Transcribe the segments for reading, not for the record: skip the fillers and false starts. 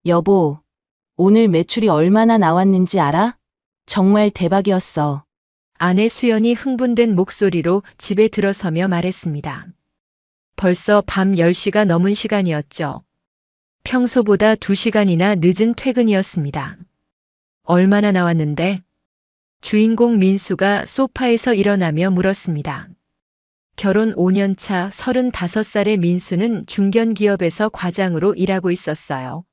여보, 오늘 매출이 얼마나 나왔는지 알아? 정말 대박이었어. 아내 수연이 흥분된 목소리로 집에 들어서며 말했습니다. 벌써 밤 10시가 넘은 시간이었죠. 평소보다 2시간이나 늦은 퇴근이었습니다. 얼마나 나왔는데? 주인공 민수가 소파에서 일어나며 물었습니다. 결혼 5년 차 35살의 민수는 중견기업에서 과장으로 일하고 있었어요.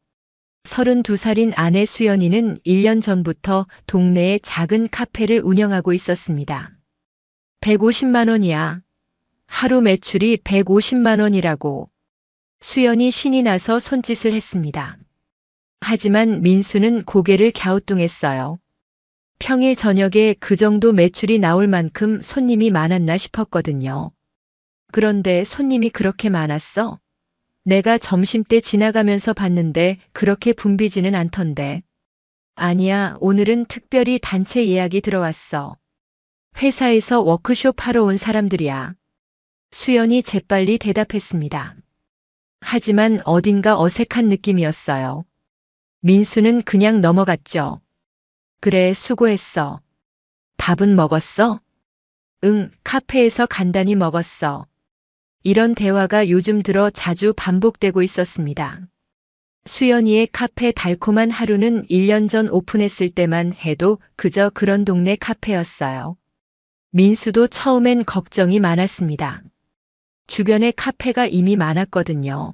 32살인 아내 수연이는 1년 전부터 동네에 작은 카페를 운영하고 있었습니다. 150만 원이야. 하루 매출이 150만 원이라고. 수연이 신이 나서 손짓을 했습니다. 하지만 민수는 고개를 갸우뚱했어요. 평일 저녁에 그 정도 매출이 나올 만큼 손님이 많았나 싶었거든요. 그런데 손님이 그렇게 많았어? 내가 점심때 지나가면서 봤는데 그렇게 붐비지는 않던데. 아니야, 오늘은 특별히 단체 예약이 들어왔어. 회사에서 워크숍 하러 온 사람들이야. 수연이 재빨리 대답했습니다. 하지만 어딘가 어색한 느낌이었어요. 민수는 그냥 넘어갔죠. 그래, 수고했어. 밥은 먹었어? 응, 카페에서 간단히 먹었어. 이런 대화가 요즘 들어 자주 반복되고 있었습니다. 수연이의 카페 달콤한 하루는 1년 전 오픈했을 때만 해도 그저 그런 동네 카페였어요. 민수도 처음엔 걱정이 많았습니다. 주변에 카페가 이미 많았거든요.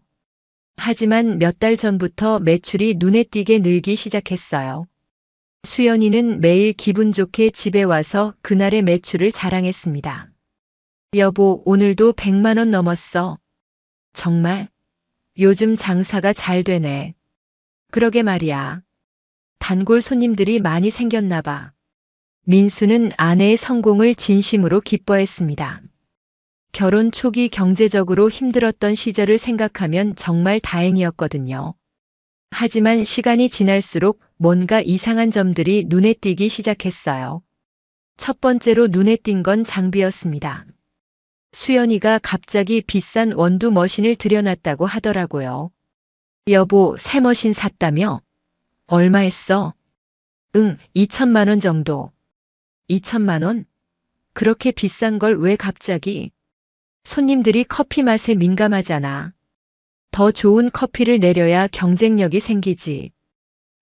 하지만 몇 달 전부터 매출이 눈에 띄게 늘기 시작했어요. 수연이는 매일 기분 좋게 집에 와서 그날의 매출을 자랑했습니다. 여보, 오늘도 100만 원 넘었어. 정말? 요즘 장사가 잘 되네. 그러게 말이야. 단골 손님들이 많이 생겼나 봐. 민수는 아내의 성공을 진심으로 기뻐했습니다. 결혼 초기 경제적으로 힘들었던 시절을 생각하면 정말 다행이었거든요. 하지만 시간이 지날수록 뭔가 이상한 점들이 눈에 띄기 시작했어요. 첫 번째로 눈에 띈 건 장비였습니다. 수연이가 갑자기 비싼 원두 머신을 들여놨다고 하더라고요. 여보, 새 머신 샀다며? 얼마 했어? 응, 2천만 원 정도. 2천만 원? 그렇게 비싼 걸 왜 갑자기? 손님들이 커피 맛에 민감하잖아. 더 좋은 커피를 내려야 경쟁력이 생기지.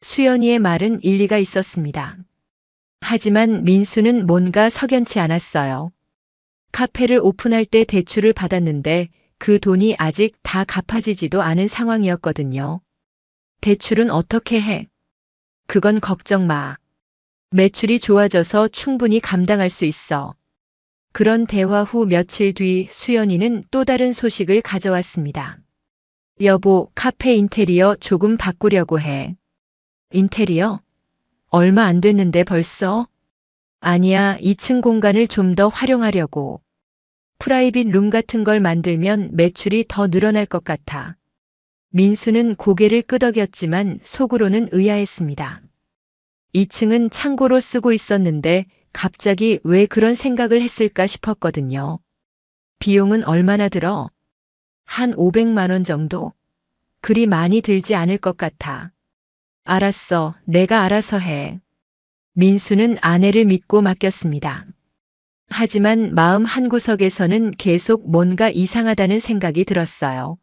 수연이의 말은 일리가 있었습니다. 하지만 민수는 뭔가 석연치 않았어요. 카페를 오픈할 때 대출을 받았는데 그 돈이 아직 다 갚아지지도 않은 상황이었거든요. 대출은 어떻게 해? 그건 걱정 마. 매출이 좋아져서 충분히 감당할 수 있어. 그런 대화 후 며칠 뒤 수연이는 또 다른 소식을 가져왔습니다. 여보, 카페 인테리어 조금 바꾸려고 해. 인테리어? 얼마 안 됐는데 벌써? 아니야, 2층 공간을 좀 더 활용하려고. 프라이빗 룸 같은 걸 만들면 매출이 더 늘어날 것 같아. 민수는 고개를 끄덕였지만 속으로는 의아했습니다. 2층은 창고로 쓰고 있었는데 갑자기 왜 그런 생각을 했을까 싶었거든요. 비용은 얼마나 들어? 한 500만 원 정도? 그리 많이 들지 않을 것 같아. 알았어, 내가 알아서 해. 민수는 아내를 믿고 맡겼습니다. 하지만 마음 한구석에서는 계속 뭔가 이상하다는 생각이 들었어요.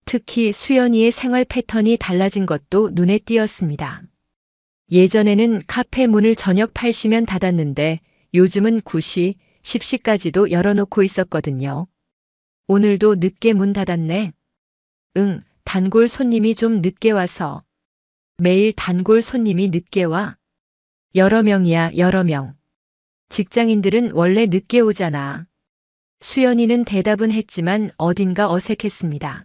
특히 수연이의 생활 패턴이 달라진 것도 눈에 띄었습니다. 예전에는 카페 문을 저녁 8시면 닫았는데 요즘은 9시, 10시까지도 열어놓고 있었거든요. 오늘도 늦게 문 닫았네. 응, 단골 손님이 좀 늦게 와서. 매일 단골 손님이 늦게 와? 여러 명이야, 여러 명. 직장인들은 원래 늦게 오잖아. 수연이는 대답은 했지만 어딘가 어색했습니다.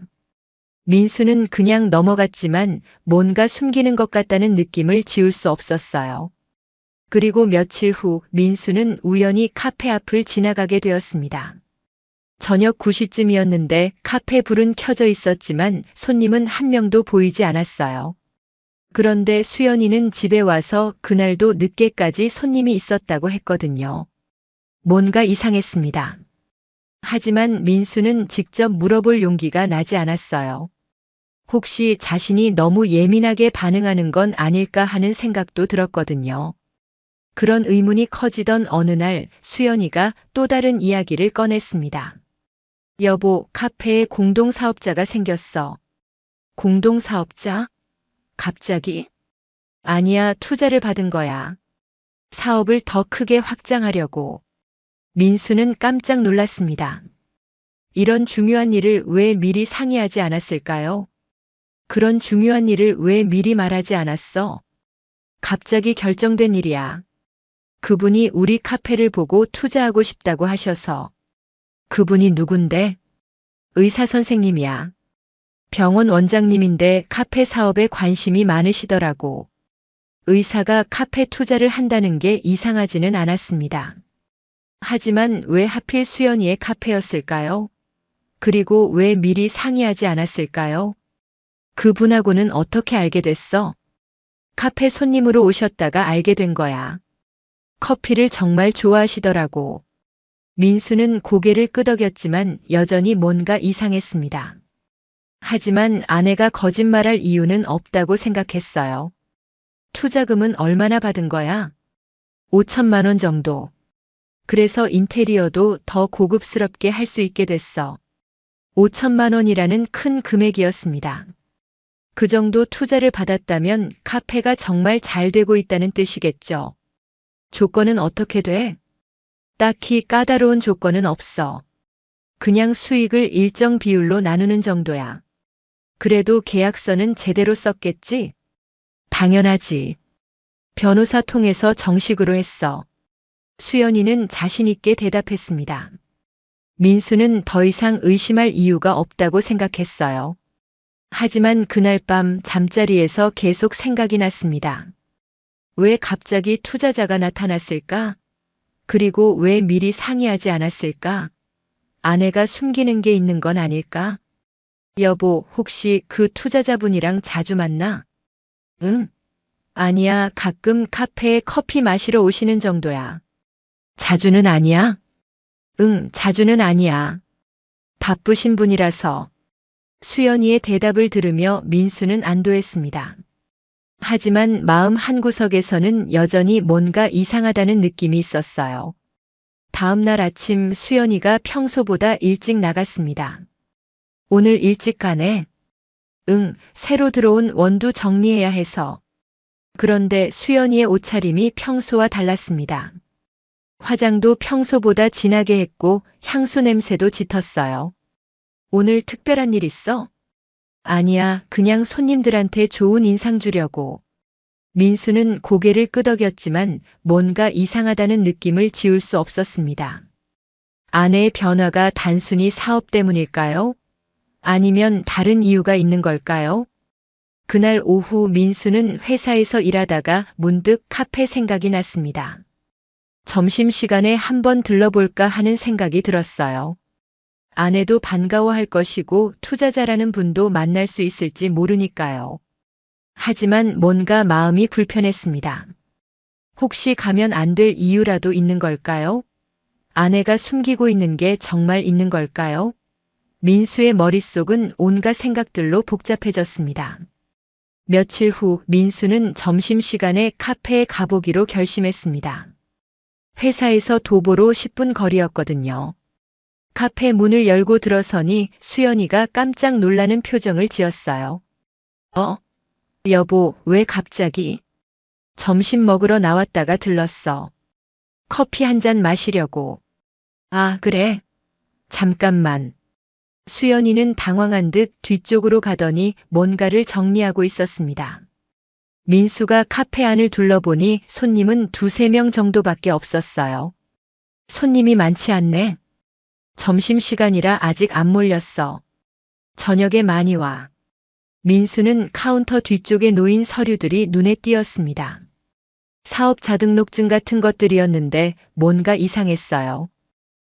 민수는 그냥 넘어갔지만 뭔가 숨기는 것 같다는 느낌을 지울 수 없었어요. 그리고 며칠 후 민수는 우연히 카페 앞을 지나가게 되었습니다. 저녁 9시쯤이었는데 카페 불은 켜져 있었지만 손님은 한 명도 보이지 않았어요. 그런데 수연이는 집에 와서 그날도 늦게까지 손님이 있었다고 했거든요. 뭔가 이상했습니다. 하지만 민수는 직접 물어볼 용기가 나지 않았어요. 혹시 자신이 너무 예민하게 반응하는 건 아닐까 하는 생각도 들었거든요. 그런 의문이 커지던 어느 날 수연이가 또 다른 이야기를 꺼냈습니다. 여보, 카페에 공동사업자가 생겼어. 공동사업자? 갑자기? 아니야, 투자를 받은 거야. 사업을 더 크게 확장하려고. 민수는 깜짝 놀랐습니다. 이런 중요한 일을 왜 미리 상의하지 않았을까요? 그런 중요한 일을 왜 미리 말하지 않았어? 갑자기 결정된 일이야. 그분이 우리 카페를 보고 투자하고 싶다고 하셔서. 그분이 누군데? 의사 선생님이야. 병원 원장님인데 카페 사업에 관심이 많으시더라고. 의사가 카페 투자를 한다는 게 이상하지는 않았습니다. 하지만 왜 하필 수연이의 카페였을까요? 그리고 왜 미리 상의하지 않았을까요? 그분하고는 어떻게 알게 됐어? 카페 손님으로 오셨다가 알게 된 거야. 커피를 정말 좋아하시더라고. 민수는 고개를 끄덕였지만 여전히 뭔가 이상했습니다. 하지만 아내가 거짓말할 이유는 없다고 생각했어요. 투자금은 얼마나 받은 거야? 5천만 원 정도. 그래서 인테리어도 더 고급스럽게 할 수 있게 됐어. 5천만 원이라는 큰 금액이었습니다. 그 정도 투자를 받았다면 카페가 정말 잘 되고 있다는 뜻이겠죠. 조건은 어떻게 돼? 딱히 까다로운 조건은 없어. 그냥 수익을 일정 비율로 나누는 정도야. 그래도 계약서는 제대로 썼겠지? 당연하지. 변호사 통해서 정식으로 했어. 수연이는 자신있게 대답했습니다. 민수는 더 이상 의심할 이유가 없다고 생각했어요. 하지만 그날 밤 잠자리에서 계속 생각이 났습니다. 왜 갑자기 투자자가 나타났을까? 그리고 왜 미리 상의하지 않았을까? 아내가 숨기는 게 있는 건 아닐까? 여보, 혹시 그 투자자분이랑 자주 만나? 응? 아니야, 가끔 카페에 커피 마시러 오시는 정도야. 자주는 아니야? 응, 자주는 아니야. 바쁘신 분이라서. 수연이의 대답을 들으며 민수는 안도했습니다. 하지만 마음 한구석에서는 여전히 뭔가 이상하다는 느낌이 있었어요. 다음 날 아침 수연이가 평소보다 일찍 나갔습니다. 오늘 일찍 가네? 응, 새로 들어온 원두 정리해야 해서. 그런데 수연이의 옷차림이 평소와 달랐습니다. 화장도 평소보다 진하게 했고 향수 냄새도 짙었어요. 오늘 특별한 일 있어? 아니야, 그냥 손님들한테 좋은 인상 주려고. 민수는 고개를 끄덕였지만 뭔가 이상하다는 느낌을 지울 수 없었습니다. 아내의 변화가 단순히 사업 때문일까요? 아니면 다른 이유가 있는 걸까요? 그날 오후 민수는 회사에서 일하다가 문득 카페 생각이 났습니다. 점심시간에 한번 들러볼까 하는 생각이 들었어요. 아내도 반가워할 것이고 투자자라는 분도 만날 수 있을지 모르니까요. 하지만 뭔가 마음이 불편했습니다. 혹시 가면 안 될 이유라도 있는 걸까요? 아내가 숨기고 있는 게 정말 있는 걸까요? 민수의 머릿속은 온갖 생각들로 복잡해졌습니다. 며칠 후 민수는 점심시간에 카페에 가보기로 결심했습니다. 회사에서 도보로 10분 거리였거든요. 카페 문을 열고 들어서니 수연이가 깜짝 놀라는 표정을 지었어요. 여보, 왜 갑자기? 점심 먹으러 나왔다가 들렀어. 커피 한 잔 마시려고. 아, 그래? 잠깐만. 수연이는 당황한 듯 뒤쪽으로 가더니 뭔가를 정리하고 있었습니다. 민수가 카페 안을 둘러보니 손님은 2~3명 정도밖에 없었어요. 손님이 많지 않네. 점심시간이라 아직 안 몰렸어. 저녁에 많이 와. 민수는 카운터 뒤쪽에 놓인 서류들이 눈에 띄었습니다. 사업자 등록증 같은 것들이었는데 뭔가 이상했어요.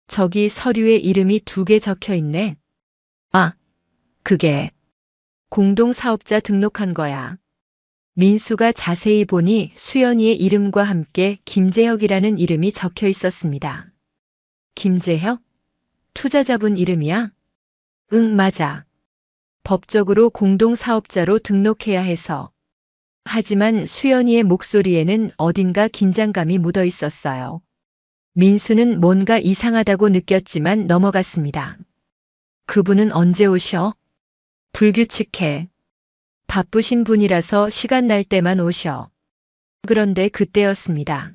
저기 서류에 이름이 2개 적혀 있네. 아, 그게 공동사업자 등록한 거야. 민수가 자세히 보니 수연이의 이름과 함께 김재혁이라는 이름이 적혀 있었습니다. 김재혁? 투자자분 이름이야? 응, 맞아. 법적으로 공동사업자로 등록해야 해서. 하지만 수연이의 목소리에는 어딘가 긴장감이 묻어 있었어요. 민수는 뭔가 이상하다고 느꼈지만 넘어갔습니다. 그분은 언제 오셔? 불규칙해. 바쁘신 분이라서 시간 날 때만 오셔. 그런데 그때였습니다.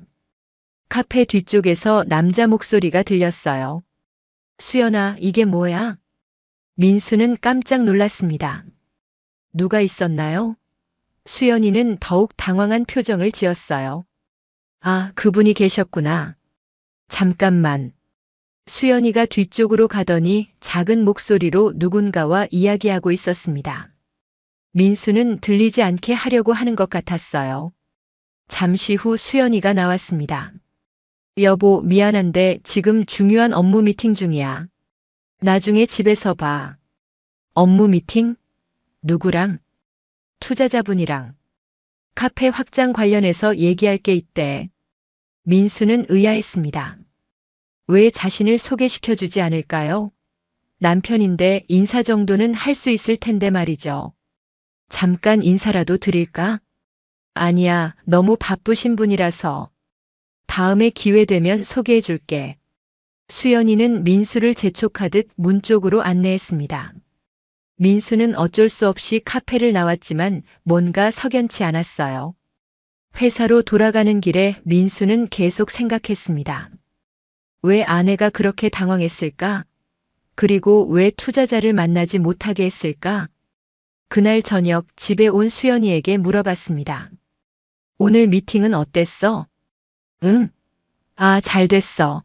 카페 뒤쪽에서 남자 목소리가 들렸어요. 수연아, 이게 뭐야? 민수는 깜짝 놀랐습니다. 누가 있었나요? 수연이는 더욱 당황한 표정을 지었어요. 아, 그분이 계셨구나. 잠깐만. 수연이가 뒤쪽으로 가더니 작은 목소리로 누군가와 이야기하고 있었습니다. 민수는 들리지 않게 하려고 하는 것 같았어요. 잠시 후 수연이가 나왔습니다. 여보, 미안한데 지금 중요한 업무 미팅 중이야. 나중에 집에서 봐. 업무 미팅? 누구랑? 투자자분이랑. 카페 확장 관련해서 얘기할 게 있대. 민수는 의아했습니다. 왜 자신을 소개시켜주지 않을까요? 남편인데 인사 정도는 할 수 있을 텐데 말이죠. 잠깐 인사라도 드릴까? 아니야, 너무 바쁘신 분이라서. 다음에 기회 되면 소개해 줄게. 수연이는 민수를 재촉하듯 문 쪽으로 안내했습니다. 민수는 어쩔 수 없이 카페를 나왔지만 뭔가 석연치 않았어요. 회사로 돌아가는 길에 민수는 계속 생각했습니다. 왜 아내가 그렇게 당황했을까? 그리고 왜 투자자를 만나지 못하게 했을까? 그날 저녁 집에 온 수연이에게 물어봤습니다. 오늘 미팅은 어땠어? 응? 아, 잘 됐어.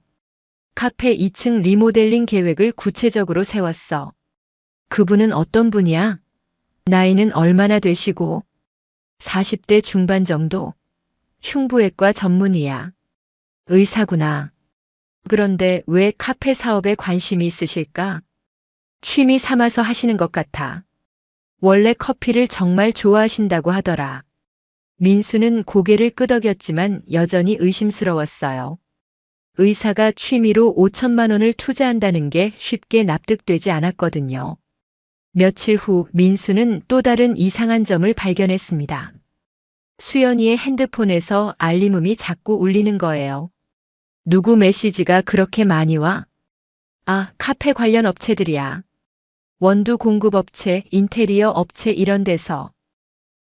카페 2층 리모델링 계획을 구체적으로 세웠어. 그분은 어떤 분이야? 나이는 얼마나 되시고? 40대 중반 정도? 흉부외과 전문의야. 의사구나. 그런데 왜 카페 사업에 관심이 있으실까? 취미 삼아서 하시는 것 같아. 원래 커피를 정말 좋아하신다고 하더라. 민수는 고개를 끄덕였지만 여전히 의심스러웠어요. 의사가 취미로 5천만 원을 투자한다는 게 쉽게 납득되지 않았거든요. 며칠 후 민수는 또 다른 이상한 점을 발견했습니다. 수연이의 핸드폰에서 알림음이 자꾸 울리는 거예요. 누구 메시지가 그렇게 많이 와? 아, 카페 관련 업체들이야. 원두 공급업체, 인테리어 업체 이런 데서.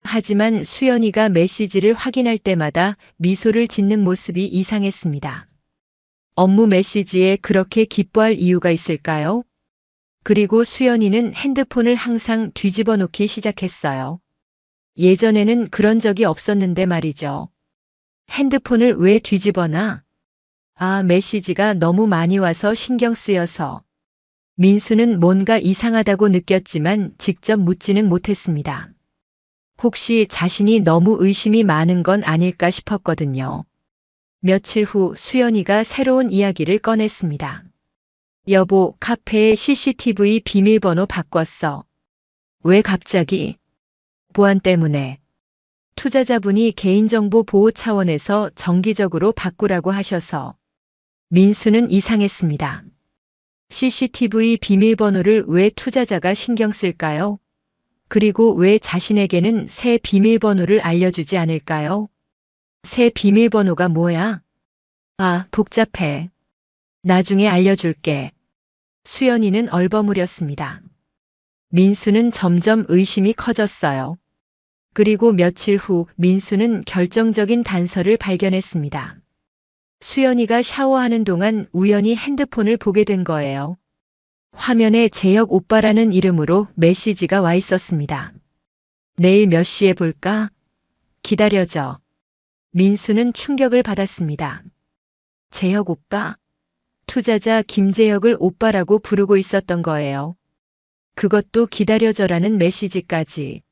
하지만 수연이가 메시지를 확인할 때마다 미소를 짓는 모습이 이상했습니다. 업무 메시지에 그렇게 기뻐할 이유가 있을까요? 그리고 수연이는 핸드폰을 항상 뒤집어 놓기 시작했어요. 예전에는 그런 적이 없었는데 말이죠. 핸드폰을 왜 뒤집어놔? 아, 메시지가 너무 많이 와서 신경 쓰여서. 민수는 뭔가 이상하다고 느꼈지만 직접 묻지는 못했습니다. 혹시 자신이 너무 의심이 많은 건 아닐까 싶었거든요. 며칠 후 수연이가 새로운 이야기를 꺼냈습니다. 여보, 카페에 CCTV 비밀번호 바꿨어. 왜 갑자기? 보안 때문에. 투자자분이 개인정보 보호 차원에서 정기적으로 바꾸라고 하셔서. 민수는 이상했습니다. CCTV 비밀번호를 왜 투자자가 신경 쓸까요? 그리고 왜 자신에게는 새 비밀번호를 알려주지 않을까요? 새 비밀번호가 뭐야? 아, 복잡해. 나중에 알려줄게. 수연이는 얼버무렸습니다. 민수는 점점 의심이 커졌어요. 그리고 며칠 후 민수는 결정적인 단서를 발견했습니다. 수연이가 샤워하는 동안 우연히 핸드폰을 보게 된 거예요. 화면에 재혁 오빠라는 이름으로 메시지가 와 있었습니다. 내일 몇 시에 볼까? 기다려줘. 민수는 충격을 받았습니다. 재혁 오빠? 투자자 김재혁을 오빠라고 부르고 있었던 거예요. 그것도 기다려줘라는 메시지까지.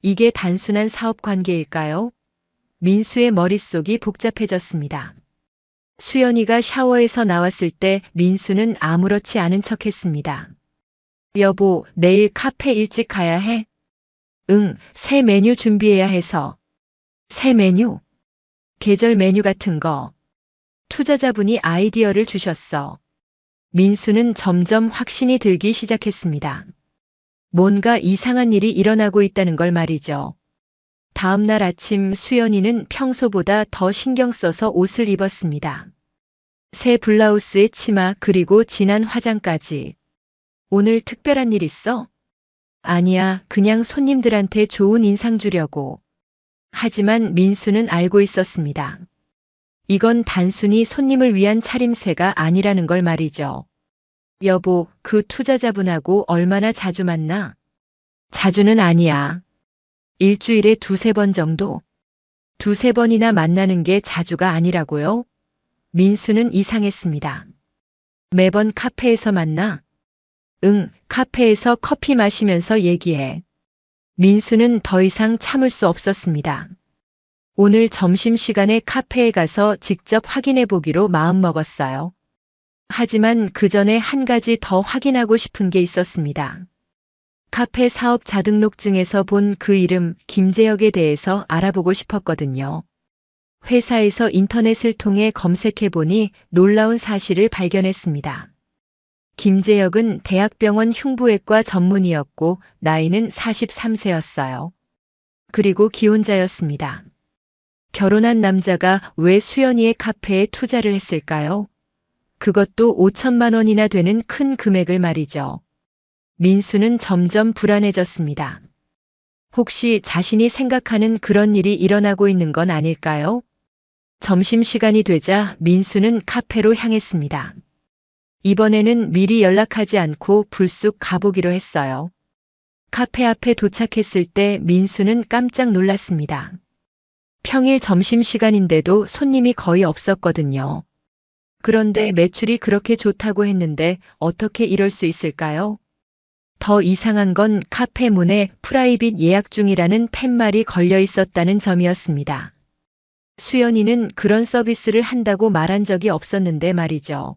이게 단순한 사업 관계일까요? 민수의 머릿속이 복잡해졌습니다. 수연이가 샤워에서 나왔을 때 민수는 아무렇지 않은 척했습니다. 여보, 내일 카페 일찍 가야 해? 응, 새 메뉴 준비해야 해서. 새 메뉴? 계절 메뉴 같은 거. 투자자분이 아이디어를 주셨어. 민수는 점점 확신이 들기 시작했습니다. 뭔가 이상한 일이 일어나고 있다는 걸 말이죠. 다음 날 아침 수연이는 평소보다 더 신경 써서 옷을 입었습니다. 새 블라우스에 치마 그리고 진한 화장까지. 오늘 특별한 일 있어? 아니야, 그냥 손님들한테 좋은 인상 주려고. 하지만 민수는 알고 있었습니다. 이건 단순히 손님을 위한 차림새가 아니라는 걸 말이죠. 여보, 그 투자자분하고 얼마나 자주 만나? 자주는 아니야. 일주일에 두세 번 정도? 두세 번이나 만나는 게 자주가 아니라고요? 민수는 이상했습니다. 매번 카페에서 만나? 응, 카페에서 커피 마시면서 얘기해. 민수는 더 이상 참을 수 없었습니다. 오늘 점심시간에 카페에 가서 직접 확인해 보기로 마음먹었어요. 하지만 그 전에 한 가지 더 확인하고 싶은 게 있었습니다. 카페 사업 자등록증에서 본 그 이름 김재혁에 대해서 알아보고 싶었거든요. 회사에서 인터넷을 통해 검색해 보니 놀라운 사실을 발견했습니다. 김재혁은 대학병원 흉부외과 전문의였고 나이는 43세였어요. 그리고 기혼자였습니다. 결혼한 남자가 왜 수연이의 카페에 투자를 했을까요? 그것도 5천만 원이나 되는 큰 금액을 말이죠. 민수는 점점 불안해졌습니다. 혹시 자신이 생각하는 그런 일이 일어나고 있는 건 아닐까요? 점심시간이 되자 민수는 카페로 향했습니다. 이번에는 미리 연락하지 않고 불쑥 가보기로 했어요. 카페 앞에 도착했을 때 민수는 깜짝 놀랐습니다. 평일 점심시간인데도 손님이 거의 없었거든요. 그런데 매출이 그렇게 좋다고 했는데 어떻게 이럴 수 있을까요? 더 이상한 건 카페 문에 프라이빗 예약 중이라는 팻말이 걸려 있었다는 점이었습니다. 수연이는 그런 서비스를 한다고 말한 적이 없었는데 말이죠.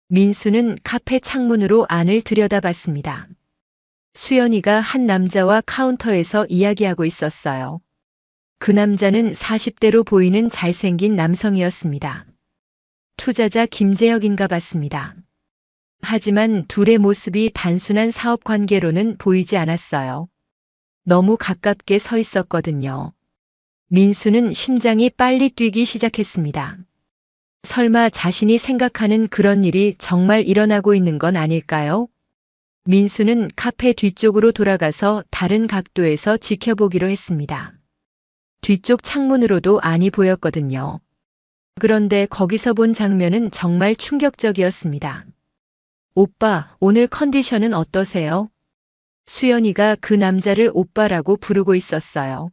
민수는 카페 창문으로 안을 들여다봤습니다. 수연이가 한 남자와 카운터에서 이야기하고 있었어요. 그 남자는 40대로 보이는 잘생긴 남성이었습니다. 투자자 김재혁인가 봤습니다. 하지만 둘의 모습이 단순한 사업 관계로는 보이지 않았어요. 너무 가깝게 서 있었거든요. 민수는 심장이 빨리 뛰기 시작했습니다. 설마 자신이 생각하는 그런 일이 정말 일어나고 있는 건 아닐까요? 민수는 카페 뒤쪽으로 돌아가서 다른 각도에서 지켜보기로 했습니다. 뒤쪽 창문으로도 안이 보였거든요. 그런데 거기서 본 장면은 정말 충격적이었습니다. 오빠, 오늘 컨디션은 어떠세요? 수연이가 그 남자를 오빠라고 부르고 있었어요.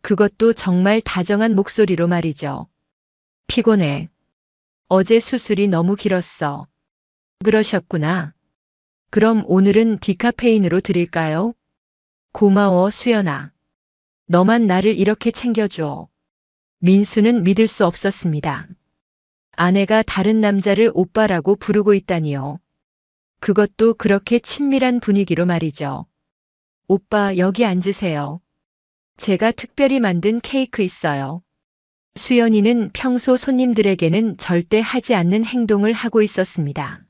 그것도 정말 다정한 목소리로 말이죠. 피곤해. 어제 수술이 너무 길었어. 그러셨구나. 그럼 오늘은 디카페인으로 드릴까요? 고마워, 수연아. 너만 나를 이렇게 챙겨줘. 민수는 믿을 수 없었습니다. 아내가 다른 남자를 오빠라고 부르고 있다니요. 그것도 그렇게 친밀한 분위기로 말이죠. 오빠, 여기 앉으세요. 제가 특별히 만든 케이크 있어요. 수연이는 평소 손님들에게는 절대 하지 않는 행동을 하고 있었습니다.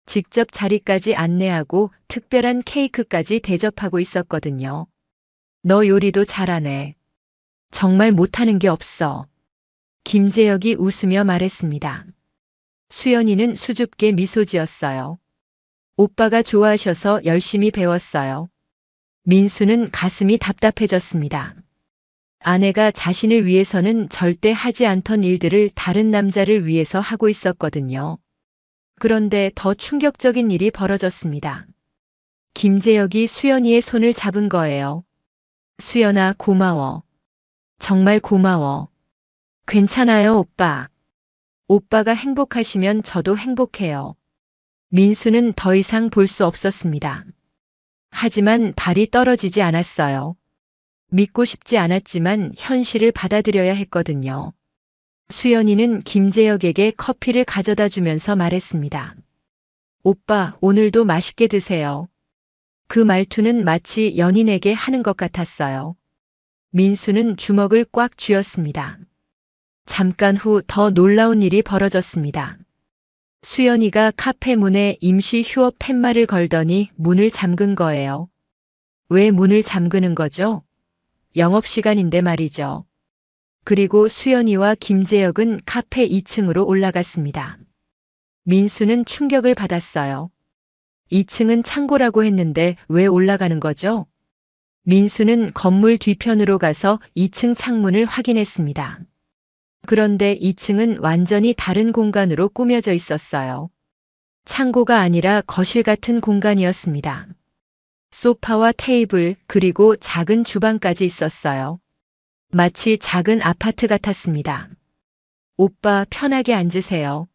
직접 자리까지 안내하고 특별한 케이크까지 대접하고 있었거든요. 너 요리도 잘하네. 정말 못하는 게 없어. 김재혁이 웃으며 말했습니다. 수연이는 수줍게 미소 지었어요. 오빠가 좋아하셔서 열심히 배웠어요. 민수는 가슴이 답답해졌습니다. 아내가 자신을 위해서는 절대 하지 않던 일들을 다른 남자를 위해서 하고 있었거든요. 그런데 더 충격적인 일이 벌어졌습니다. 김재혁이 수연이의 손을 잡은 거예요. 수연아, 고마워. 정말 고마워. 괜찮아요, 오빠. 오빠가 행복하시면 저도 행복해요. 민수는 더 이상 볼 수 없었습니다. 하지만 발이 떨어지지 않았어요. 믿고 싶지 않았지만 현실을 받아들여야 했거든요. 수연이는 김재혁에게 커피를 가져다 주면서 말했습니다. 오빠, 오늘도 맛있게 드세요. 그 말투는 마치 연인에게 하는 것 같았어요. 민수는 주먹을 꽉 쥐었습니다. 잠깐 후 더 놀라운 일이 벌어졌습니다. 수연이가 카페 문에 임시 휴업 팻말을 걸더니 문을 잠근 거예요. 왜 문을 잠그는 거죠? 영업시간인데 말이죠. 그리고 수연이와 김재혁은 카페 2층으로 올라갔습니다. 민수는 충격을 받았어요. 2층은 창고라고 했는데 왜 올라가는 거죠? 민수는 건물 뒤편으로 가서 2층 창문을 확인했습니다. 그런데 2층은 완전히 다른 공간으로 꾸며져 있었어요. 창고가 아니라 거실 같은 공간이었습니다. 소파와 테이블, 그리고 작은 주방까지 있었어요. 마치 작은 아파트 같았습니다. 오빠, 편하게 앉으세요.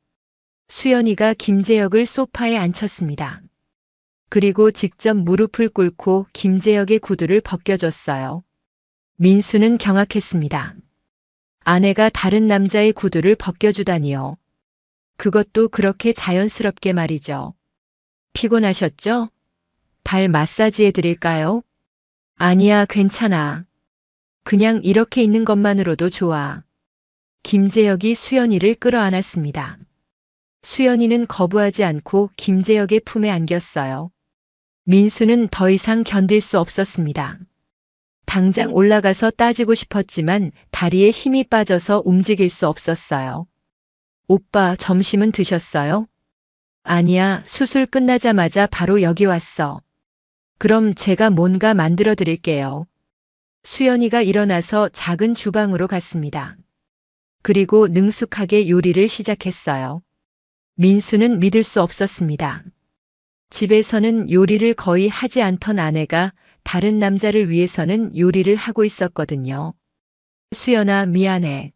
수연이가 김재혁을 소파에 앉혔습니다. 그리고 직접 무릎을 꿇고 김재혁의 구두를 벗겨줬어요. 민수는 경악했습니다. 아내가 다른 남자의 구두를 벗겨주다니요. 그것도 그렇게 자연스럽게 말이죠. 피곤하셨죠? 발 마사지 해드릴까요? 아니야, 괜찮아. 그냥 이렇게 있는 것만으로도 좋아. 김재혁이 수연이를 끌어안았습니다. 수연이는 거부하지 않고 김재혁의 품에 안겼어요. 민수는 더 이상 견딜 수 없었습니다. 당장 올라가서 따지고 싶었지만 다리에 힘이 빠져서 움직일 수 없었어요. 오빠, 점심은 드셨어요? 아니야, 수술 끝나자마자 바로 여기 왔어. 그럼 제가 뭔가 만들어 드릴게요. 수연이가 일어나서 작은 주방으로 갔습니다. 그리고 능숙하게 요리를 시작했어요. 민수는 믿을 수 없었습니다. 집에서는 요리를 거의 하지 않던 아내가 다른 남자를 위해서는 요리를 하고 있었거든요. 수연아, 미안해.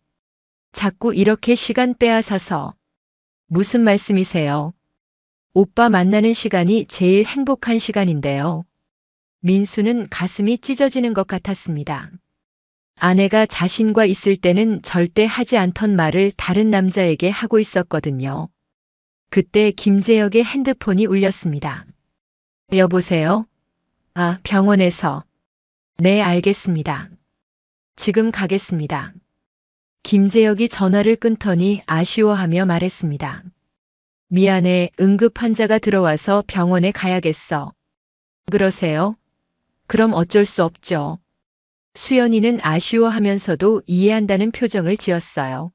자꾸 이렇게 시간 빼앗아서. 무슨 말씀이세요? 오빠 만나는 시간이 제일 행복한 시간인데요. 민수는 가슴이 찢어지는 것 같았습니다. 아내가 자신과 있을 때는 절대 하지 않던 말을 다른 남자에게 하고 있었거든요. 그때 김재혁의 핸드폰이 울렸습니다. 여보세요? 아, 병원에서. 네, 알겠습니다. 지금 가겠습니다. 김재혁이 전화를 끊더니 아쉬워하며 말했습니다. 미안해, 응급 환자가 들어와서 병원에 가야겠어. 그러세요? 그럼 어쩔 수 없죠. 수연이는 아쉬워하면서도 이해한다는 표정을 지었어요.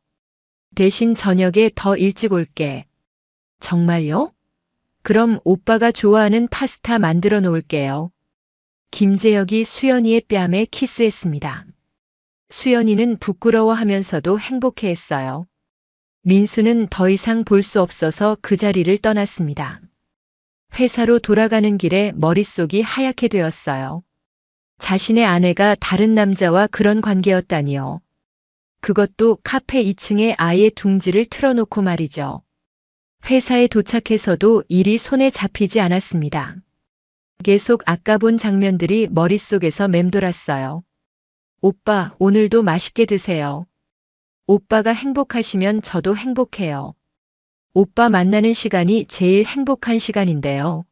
대신 저녁에 더 일찍 올게. 정말요? 그럼 오빠가 좋아하는 파스타 만들어 놓을게요. 김재혁이 수연이의 뺨에 키스했습니다. 수연이는 부끄러워하면서도 행복해했어요. 민수는 더 이상 볼 수 없어서 그 자리를 떠났습니다. 회사로 돌아가는 길에 머릿속이 하얗게 되었어요. 자신의 아내가 다른 남자와 그런 관계였다니요. 그것도 카페 2층에 아예 둥지를 틀어놓고 말이죠. 회사에 도착해서도 일이 손에 잡히지 않았습니다. 계속 아까 본 장면들이 머릿속에서 맴돌았어요. 오빠, 오늘도 맛있게 드세요. 오빠가 행복하시면 저도 행복해요. 오빠 만나는 시간이 제일 행복한 시간인데요.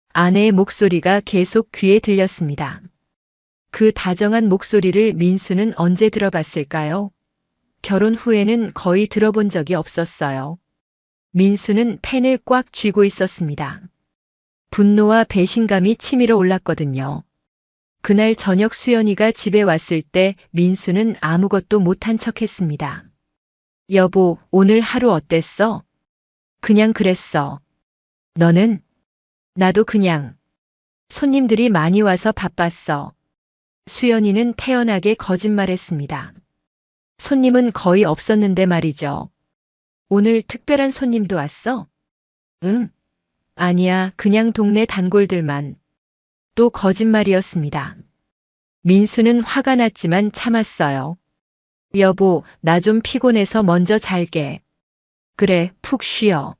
아내의 목소리가 계속 귀에 들렸습니다. 그 다정한 목소리를 민수는 언제 들어봤을까요? 결혼 후에는 거의 들어본 적이 없었어요. 민수는 펜을 꽉 쥐고 있었습니다. 분노와 배신감이 치밀어 올랐거든요. 그날 저녁 수연이가 집에 왔을 때 민수는 아무것도 못한 척했습니다. 여보, 오늘 하루 어땠어? 그냥 그랬어. 너는? 나도 그냥. 손님들이 많이 와서 바빴어. 수연이는 태연하게 거짓말했습니다. 손님은 거의 없었는데 말이죠. 오늘 특별한 손님도 왔어? 응. 아니야, 그냥 동네 단골들만. 또 거짓말이었습니다. 민수는 화가 났지만 참았어요. 여보, 나 좀 피곤해서 먼저 잘게. 그래, 푹 쉬어.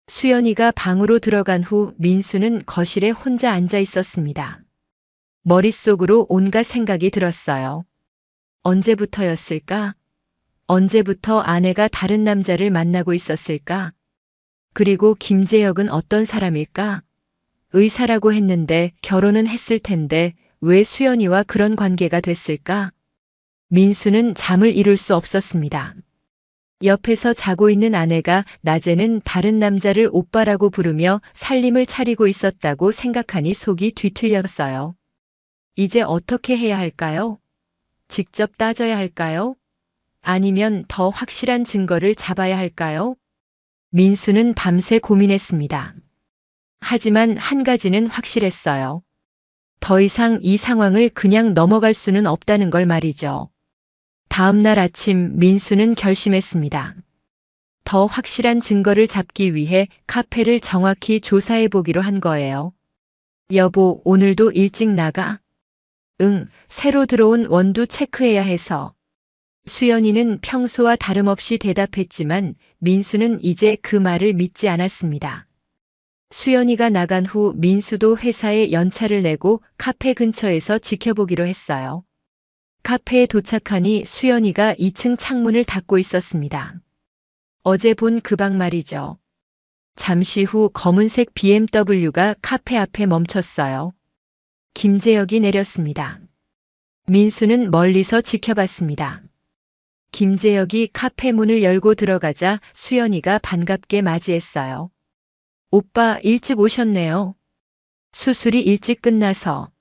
수연이가 방으로 들어간 후 민수는 거실에 혼자 앉아 있었습니다. 머릿속으로 온갖 생각이 들었어요. 언제부터였을까? 언제부터 아내가 다른 남자를 만나고 있었을까? 그리고 김재혁은 어떤 사람일까? 의사라고 했는데 결혼은 했을 텐데 왜 수연이와 그런 관계가 됐을까? 민수는 잠을 이룰 수 없었습니다. 옆에서 자고 있는 아내가 낮에는 다른 남자를 오빠라고 부르며 살림을 차리고 있었다고 생각하니 속이 뒤틀렸어요. 이제 어떻게 해야 할까요? 직접 따져야 할까요? 아니면 더 확실한 증거를 잡아야 할까요? 민수는 밤새 고민했습니다. 하지만 한 가지는 확실했어요. 더 이상 이 상황을 그냥 넘어갈 수는 없다는 걸 말이죠. 다음 날 아침 민수는 결심했습니다. 더 확실한 증거를 잡기 위해 카페를 정확히 조사해 보기로 한 거예요. 여보, 오늘도 일찍 나가? 응, 새로 들어온 원두 체크해야 해서. 수연이는 평소와 다름없이 대답했지만 민수는 이제 그 말을 믿지 않았습니다. 수연이가 나간 후 민수도 회사에 연차를 내고 카페 근처에서 지켜보기로 했어요. 카페에 도착하니 수연이가 2층 창문을 닫고 있었습니다. 어제 본 그 방 말이죠. 잠시 후 검은색 BMW가 카페 앞에 멈췄어요. 김재혁이 내렸습니다. 민수는 멀리서 지켜봤습니다. 김재혁이 카페 문을 열고 들어가자 수연이가 반갑게 맞이했어요. 오빠 일찍 오셨네요. 수술이 일찍 끝나서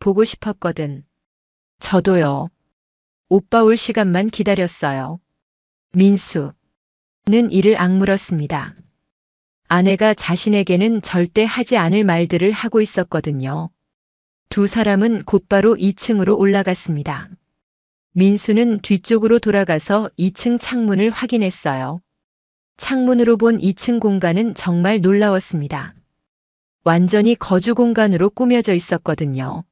보고 싶었거든. 저도요. 오빠 올 시간만 기다렸어요. 민수는 이를 악물었습니다. 아내가 자신에게는 절대 하지 않을 말들을 하고 있었거든요. 두 사람은 곧바로 2층으로 올라갔습니다. 민수는 뒤쪽으로 돌아가서 2층 창문을 확인했어요. 창문으로 본 2층 공간은 정말 놀라웠습니다. 완전히 거주 공간으로 꾸며져 있었거든요.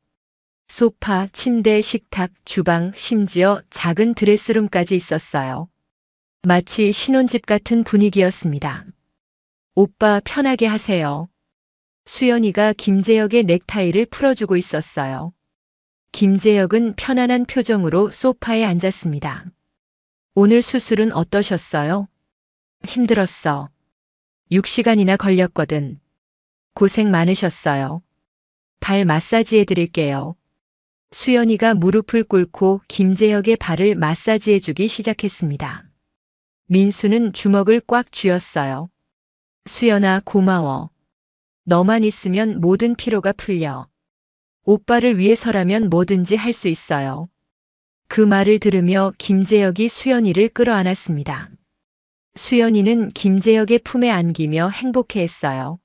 소파, 침대, 식탁, 주방, 심지어 작은 드레스룸까지 있었어요. 마치 신혼집 같은 분위기였습니다. 오빠 편하게 하세요. 수연이가 김재혁의 넥타이를 풀어주고 있었어요. 김재혁은 편안한 표정으로 소파에 앉았습니다. 오늘 수술은 어떠셨어요? 힘들었어. 6시간이나 걸렸거든. 고생 많으셨어요. 발 마사지 해드릴게요. 수연이가 무릎을 꿇고 김재혁의 발을 마사지해주기 시작했습니다. 민수는 주먹을 꽉 쥐었어요. 수연아, 고마워. 너만 있으면 모든 피로가 풀려. 오빠를 위해서라면 뭐든지 할 수 있어요. 그 말을 들으며 김재혁이 수연이를 끌어안았습니다. 수연이는 김재혁의 품에 안기며 행복해했어요.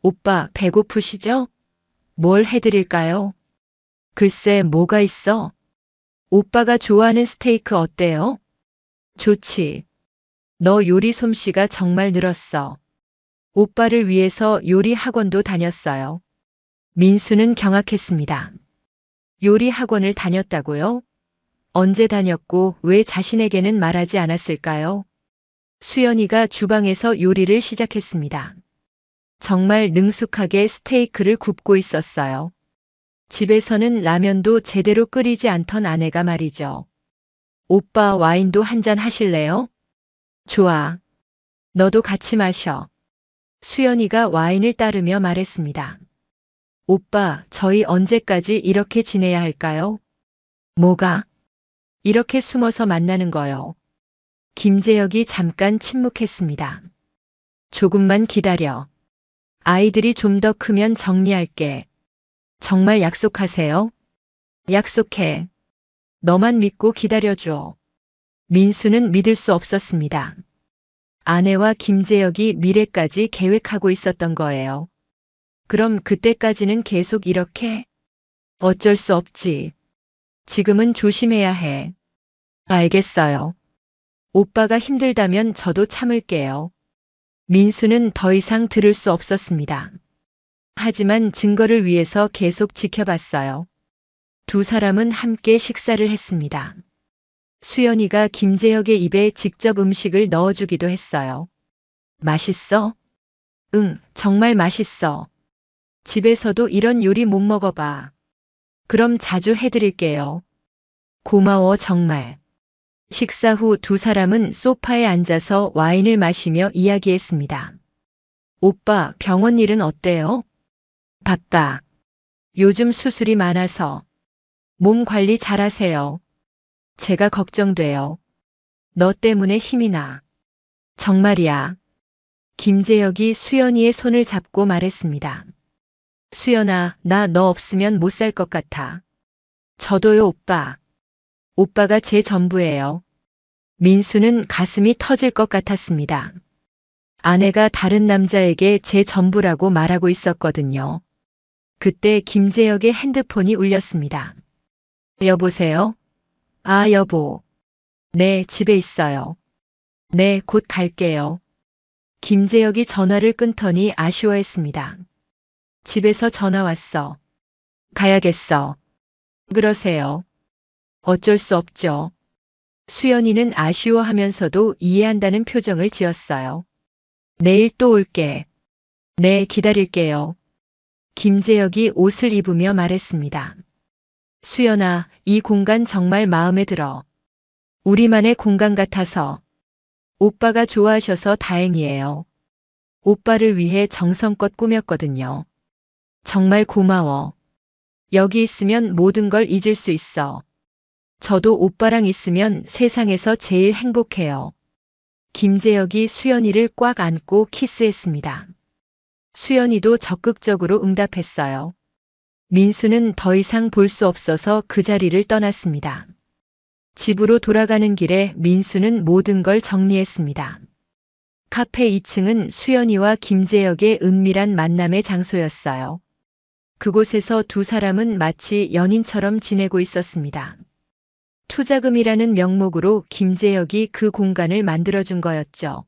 오빠 배고프시죠? 뭘 해드릴까요? 글쎄 뭐가 있어? 오빠가 좋아하는 스테이크 어때요? 좋지. 너 요리 솜씨가 정말 늘었어. 오빠를 위해서 요리 학원도 다녔어요. 민수는 경악했습니다. 요리 학원을 다녔다고요? 언제 다녔고 왜 자신에게는 말하지 않았을까요? 수연이가 주방에서 요리를 시작했습니다. 정말 능숙하게 스테이크를 굽고 있었어요. 집에서는 라면도 제대로 끓이지 않던 아내가 말이죠. 오빠 와인도 한잔 하실래요? 좋아. 너도 같이 마셔. 수연이가 와인을 따르며 말했습니다. 오빠, 저희 언제까지 이렇게 지내야 할까요? 뭐가? 이렇게 숨어서 만나는 거요. 김재혁이 잠깐 침묵했습니다. 조금만 기다려. 아이들이 좀 더 크면 정리할게. 정말 약속하세요? 약속해. 너만 믿고 기다려줘. 민수는 믿을 수 없었습니다. 아내와 김재혁이 미래까지 계획하고 있었던 거예요. 그럼 그때까지는 계속 이렇게? 어쩔 수 없지. 지금은 조심해야 해. 알겠어요. 오빠가 힘들다면 저도 참을게요. 민수는 더 이상 들을 수 없었습니다. 하지만 증거를 위해서 계속 지켜봤어요. 두 사람은 함께 식사를 했습니다. 수연이가 김재혁의 입에 직접 음식을 넣어주기도 했어요. 맛있어? 응, 정말 맛있어. 집에서도 이런 요리 못 먹어봐. 그럼 자주 해드릴게요. 고마워, 정말. 식사 후 두 사람은 소파에 앉아서 와인을 마시며 이야기했습니다. 오빠, 병원 일은 어때요? 바빠. 요즘 수술이 많아서. 몸 관리 잘하세요. 제가 걱정돼요. 너 때문에 힘이 나. 정말이야. 김재혁이 수연이의 손을 잡고 말했습니다. 수연아, 나 너 없으면 못 살 것 같아. 저도요, 오빠. 오빠가 제 전부예요. 민수는 가슴이 터질 것 같았습니다. 아내가 다른 남자에게 제 전부라고 말하고 있었거든요. 그때 김재혁의 핸드폰이 울렸습니다. 여보세요? 아, 여보. 네, 집에 있어요. 네, 곧 갈게요. 김재혁이 전화를 끊더니 아쉬워했습니다. 집에서 전화 왔어. 가야겠어. 그러세요. 어쩔 수 없죠. 수연이는 아쉬워하면서도 이해한다는 표정을 지었어요. 내일 또 올게. 네, 기다릴게요. 김재혁이 옷을 입으며 말했습니다. 수연아, 이 공간 정말 마음에 들어. 우리만의 공간 같아서. 오빠가 좋아하셔서 다행이에요. 오빠를 위해 정성껏 꾸몄거든요. 정말 고마워. 여기 있으면 모든 걸 잊을 수 있어. 저도 오빠랑 있으면 세상에서 제일 행복해요. 김재혁이 수연이를 꽉 안고 키스했습니다. 수연이도 적극적으로 응답했어요. 민수는 더 이상 볼 수 없어서 그 자리를 떠났습니다. 집으로 돌아가는 길에 민수는 모든 걸 정리했습니다. 카페 2층은 수연이와 김재혁의 은밀한 만남의 장소였어요. 그곳에서 두 사람은 마치 연인처럼 지내고 있었습니다. 투자금이라는 명목으로 김재혁이 그 공간을 만들어준 거였죠.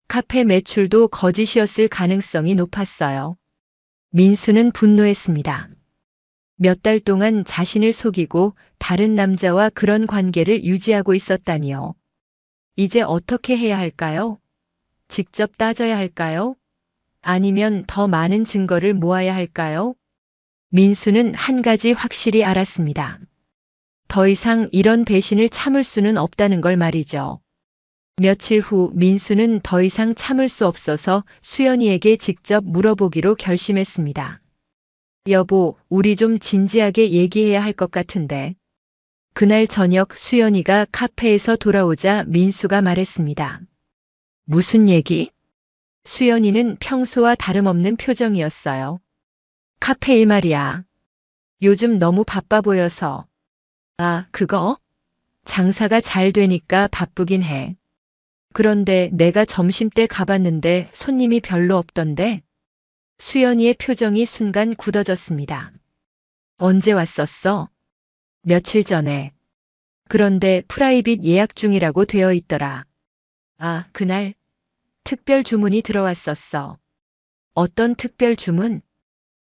카페 매출도 거짓이었을 가능성이 높았어요. 민수는 분노했습니다. 몇 달 동안 자신을 속이고 다른 남자와 그런 관계를 유지하고 있었다니요. 이제 어떻게 해야 할까요? 직접 따져야 할까요? 아니면 더 많은 증거를 모아야 할까요? 민수는 한 가지 확실히 알았습니다. 더 이상 이런 배신을 참을 수는 없다는 걸 말이죠. 며칠 후 민수는 더 이상 참을 수 없어서 수연이에게 직접 물어보기로 결심했습니다. 여보, 우리 좀 진지하게 얘기해야 할 것 같은데. 그날 저녁 수연이가 카페에서 돌아오자 민수가 말했습니다. 무슨 얘기? 수연이는 평소와 다름없는 표정이었어요. 카페 일 말이야. 요즘 너무 바빠 보여서. 아, 그거? 장사가 잘 되니까 바쁘긴 해. 그런데 내가 점심때 가봤는데 손님이 별로 없던데? 수연이의 표정이 순간 굳어졌습니다. 언제 왔었어? 며칠 전에. 그런데 프라이빗 예약 중이라고 되어 있더라. 아, 그날 특별 주문이 들어왔었어. 어떤 특별 주문?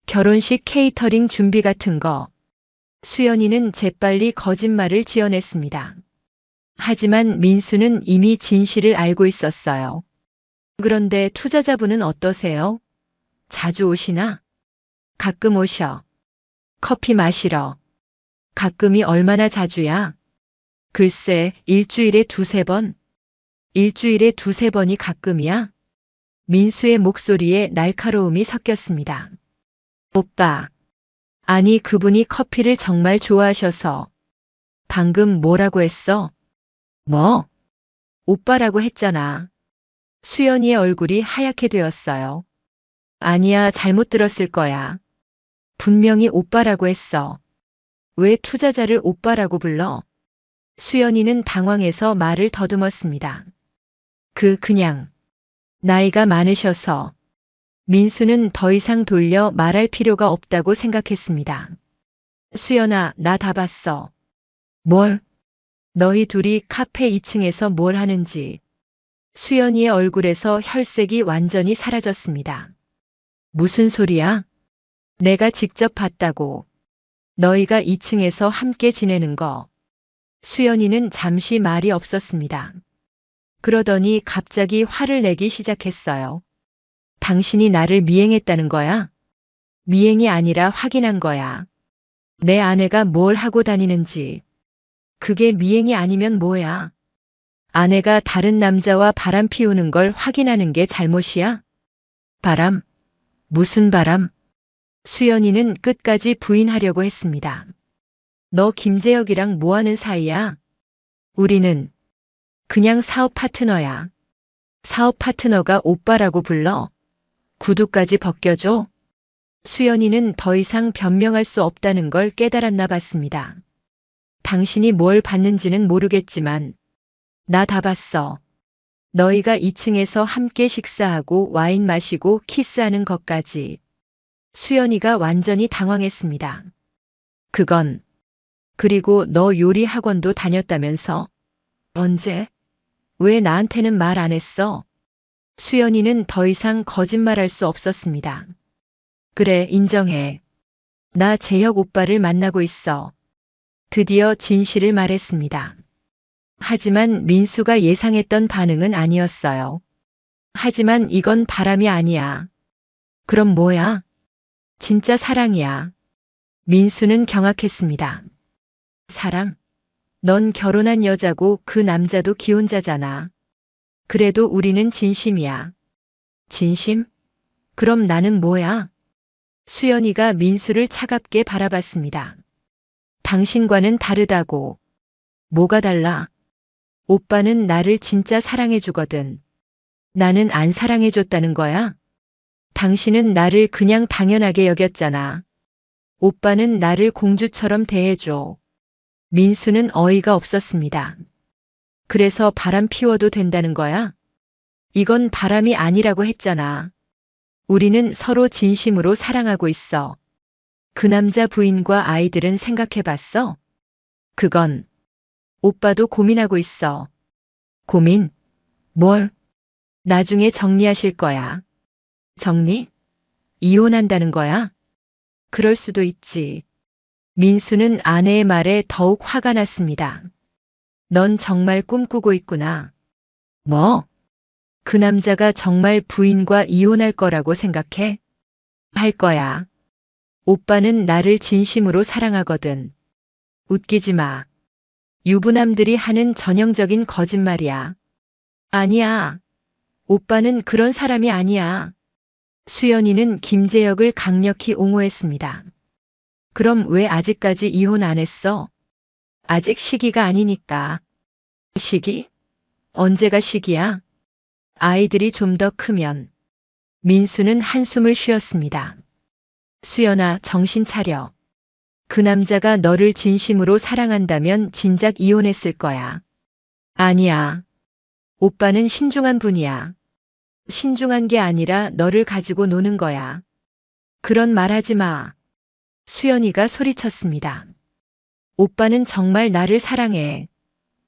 결혼식 케이터링 준비 같은 거. 수연이는 재빨리 거짓말을 지어냈습니다. 하지만 민수는 이미 진실을 알고 있었어요. 그런데 투자자분은 어떠세요? 자주 오시나? 가끔 오셔. 커피 마시러. 가끔이 얼마나 자주야? 글쎄, 일주일에 두세 번. 일주일에 두세 번이 가끔이야? 민수의 목소리에 날카로움이 섞였습니다. 오빠. 아니, 그분이 커피를 정말 좋아하셔서. 방금 뭐라고 했어? 뭐? 오빠라고 했잖아. 수연이의 얼굴이 하얗게 되었어요. 아니야, 잘못 들었을 거야. 분명히 오빠라고 했어. 왜 투자자를 오빠라고 불러? 수연이는 당황해서 말을 더듬었습니다. 그냥. 나이가 많으셔서. 민수는 더 이상 돌려 말할 필요가 없다고 생각했습니다. 수연아, 나 다 봤어. 뭘? 너희 둘이 카페 2층에서 뭘 하는지. 수연이의 얼굴에서 혈색이 완전히 사라졌습니다. 무슨 소리야? 내가 직접 봤다고. 너희가 2층에서 함께 지내는 거. 수연이는 잠시 말이 없었습니다. 그러더니 갑자기 화를 내기 시작했어요. 당신이 나를 미행했다는 거야? 미행이 아니라 확인한 거야. 내 아내가 뭘 하고 다니는지. 그게 미행이 아니면 뭐야? 아내가 다른 남자와 바람 피우는 걸 확인하는 게 잘못이야? 바람? 무슨 바람? 수연이는 끝까지 부인하려고 했습니다. 너 김재혁이랑 뭐 하는 사이야? 우리는 그냥 사업 파트너야. 사업 파트너가 오빠라고 불러? 구두까지 벗겨줘? 수연이는 더 이상 변명할 수 없다는 걸 깨달았나 봤습니다. 당신이 뭘 봤는지는 모르겠지만 나 다 봤어. 너희가 2층에서 함께 식사하고 와인 마시고 키스하는 것까지. 수연이가 완전히 당황했습니다. 그건, 그리고 너 요리 학원도 다녔다면서? 언제? 왜 나한테는 말 안 했어? 수연이는 더 이상 거짓말할 수 없었습니다. 그래, 인정해. 나 재혁 오빠를 만나고 있어. 드디어 진실을 말했습니다. 하지만 민수가 예상했던 반응은 아니었어요. 하지만 이건 바람이 아니야. 그럼 뭐야? 진짜 사랑이야. 민수는 경악했습니다. 사랑? 넌 결혼한 여자고 그 남자도 기혼자잖아. 그래도 우리는 진심이야. 진심? 그럼 나는 뭐야? 수연이가 민수를 차갑게 바라봤습니다. 당신과는 다르다고. 뭐가 달라? 오빠는 나를 진짜 사랑해주거든. 나는 안 사랑해줬다는 거야? 당신은 나를 그냥 당연하게 여겼잖아. 오빠는 나를 공주처럼 대해줘. 민수는 어이가 없었습니다. 그래서 바람 피워도 된다는 거야? 이건 바람이 아니라고 했잖아. 우리는 서로 진심으로 사랑하고 있어. 그 남자 부인과 아이들은 생각해봤어? 그건 오빠도 고민하고 있어. 고민? 뭘? 나중에 정리하실 거야. 정리? 이혼한다는 거야? 그럴 수도 있지. 민수는 아내의 말에 더욱 화가 났습니다. 넌 정말 꿈꾸고 있구나. 뭐? 그 남자가 정말 부인과 이혼할 거라고 생각해? 할 거야. 오빠는 나를 진심으로 사랑하거든. 웃기지 마. 유부남들이 하는 전형적인 거짓말이야. 아니야. 오빠는 그런 사람이 아니야. 수연이는 김재혁을 강력히 옹호했습니다. 그럼 왜 아직까지 이혼 안 했어? 아직 시기가 아니니까. 시기? 언제가 시기야? 아이들이 좀 더 크면. 민수는 한숨을 쉬었습니다. 수연아, 정신 차려. 그 남자가 너를 진심으로 사랑한다면 진작 이혼했을 거야. 아니야. 오빠는 신중한 분이야. 신중한 게 아니라 너를 가지고 노는 거야. 그런 말 하지 마. 수연이가 소리쳤습니다. 오빠는 정말 나를 사랑해.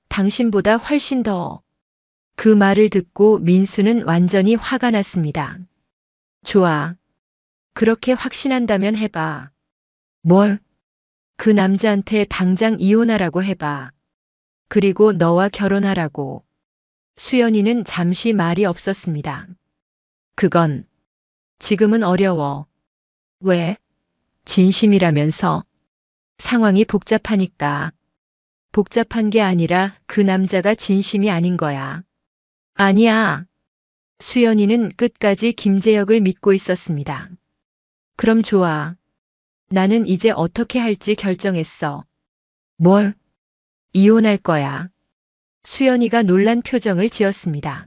당신보다 훨씬 더. 그 말을 듣고 민수는 완전히 화가 났습니다. 좋아. 그렇게 확신한다면 해봐. 뭘? 그 남자한테 당장 이혼하라고 해봐. 그리고 너와 결혼하라고. 수연이는 잠시 말이 없었습니다. 그건 지금은 어려워. 왜? 진심이라면서. 상황이 복잡하니까. 복잡한 게 아니라 그 남자가 진심이 아닌 거야. 아니야. 수연이는 끝까지 김재혁을 믿고 있었습니다. 그럼 좋아. 나는 이제 어떻게 할지 결정했어. 뭘? 이혼할 거야. 수연이가 놀란 표정을 지었습니다.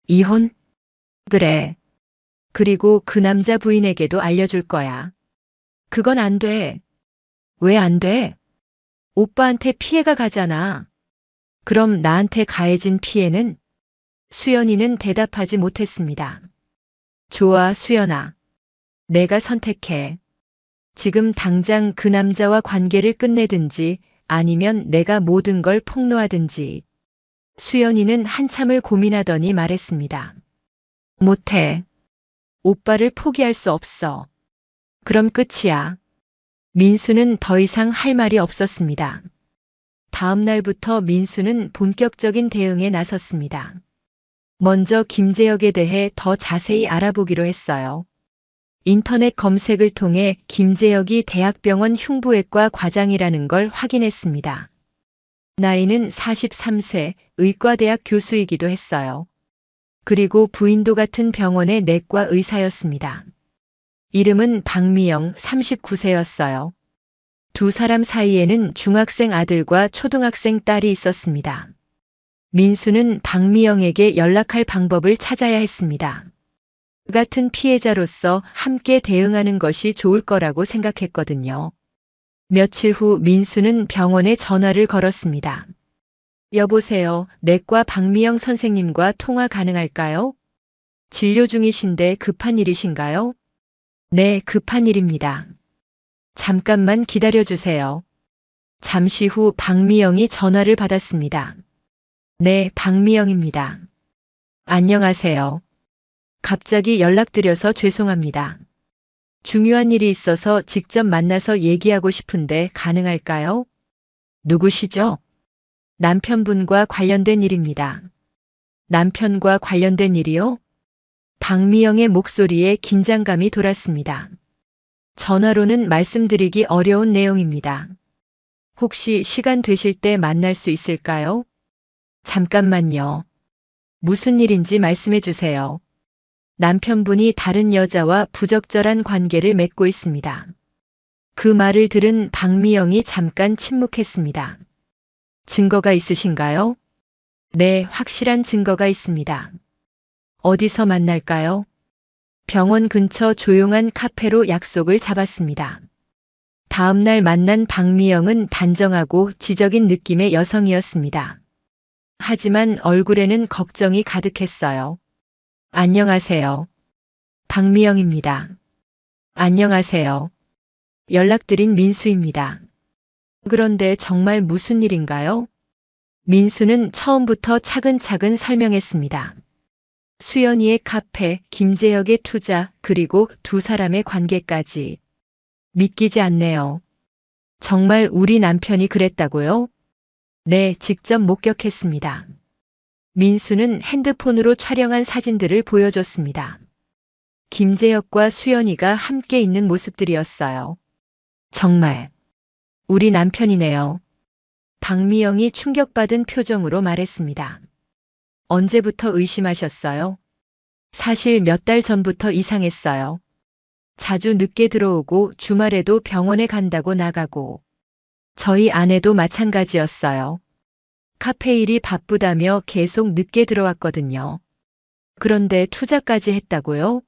이혼? 그래. 그리고 그 남자 부인에게도 알려줄 거야. 그건 안 돼. 왜 안 돼? 오빠한테 피해가 가잖아. 그럼 나한테 가해진 피해는? 수연이는 대답하지 못했습니다. 좋아, 수연아. 내가 선택해. 지금 당장 그 남자와 관계를 끝내든지 아니면 내가 모든 걸 폭로하든지. 수연이는 한참을 고민하더니 말했습니다. 못해. 오빠를 포기할 수 없어. 그럼 끝이야. 민수는 더 이상 할 말이 없었습니다. 다음 날부터 민수는 본격적인 대응에 나섰습니다. 먼저 김재혁에 대해 더 자세히 알아보기로 했어요. 인터넷 검색을 통해 김재혁이 대학병원 흉부외과 과장이라는 걸 확인했습니다. 나이는 43세, 의과대학 교수이기도 했어요. 그리고 부인도 같은 병원의 내과 의사였습니다. 이름은 박미영, 39세였어요. 두 사람 사이에는 중학생 아들과 초등학생 딸이 있었습니다. 민수는 박미영에게 연락할 방법을 찾아야 했습니다. 같은 피해자로서 함께 대응하는 것이 좋을 거라고 생각했거든요. 며칠 후 민수는 병원에 전화를 걸었습니다. 여보세요. 내과 박미영 선생님과 통화 가능할까요? 진료 중이신데 급한 일이신가요? 네, 급한 일입니다. 잠깐만 기다려 주세요. 잠시 후 박미영이 전화를 받았습니다. 네, 박미영입니다. 안녕하세요. 갑자기 연락드려서 죄송합니다. 중요한 일이 있어서 직접 만나서 얘기하고 싶은데 가능할까요? 누구시죠? 남편분과 관련된 일입니다. 남편과 관련된 일이요? 박미영의 목소리에 긴장감이 돌았습니다. 전화로는 말씀드리기 어려운 내용입니다. 혹시 시간 되실 때 만날 수 있을까요? 잠깐만요. 무슨 일인지 말씀해 주세요. 남편분이 다른 여자와 부적절한 관계를 맺고 있습니다. 그 말을 들은 박미영이 잠깐 침묵했습니다. 증거가 있으신가요? 네, 확실한 증거가 있습니다. 어디서 만날까요? 병원 근처 조용한 카페로 약속을 잡았습니다. 다음 날 만난 박미영은 단정하고 지적인 느낌의 여성이었습니다. 하지만 얼굴에는 걱정이 가득했어요. 안녕하세요. 박미영입니다. 안녕하세요. 연락드린 민수입니다. 그런데 정말 무슨 일인가요? 민수는 처음부터 차근차근 설명했습니다. 수연이의 카페, 김재혁의 투자, 그리고 두 사람의 관계까지. 믿기지 않네요. 정말 우리 남편이 그랬다고요? 네, 직접 목격했습니다. 민수는 핸드폰으로 촬영한 사진들을 보여줬습니다. 김재혁과 수연이가 함께 있는 모습들이었어요. 정말 우리 남편이네요. 박미영이 충격받은 표정으로 말했습니다. 언제부터 의심하셨어요? 사실 몇 달 전부터 이상했어요. 자주 늦게 들어오고 주말에도 병원에 간다고 나가고. 저희 아내도 마찬가지였어요. 카페 일이 바쁘다며 계속 늦게 들어왔거든요. 그런데 투자까지 했다고요?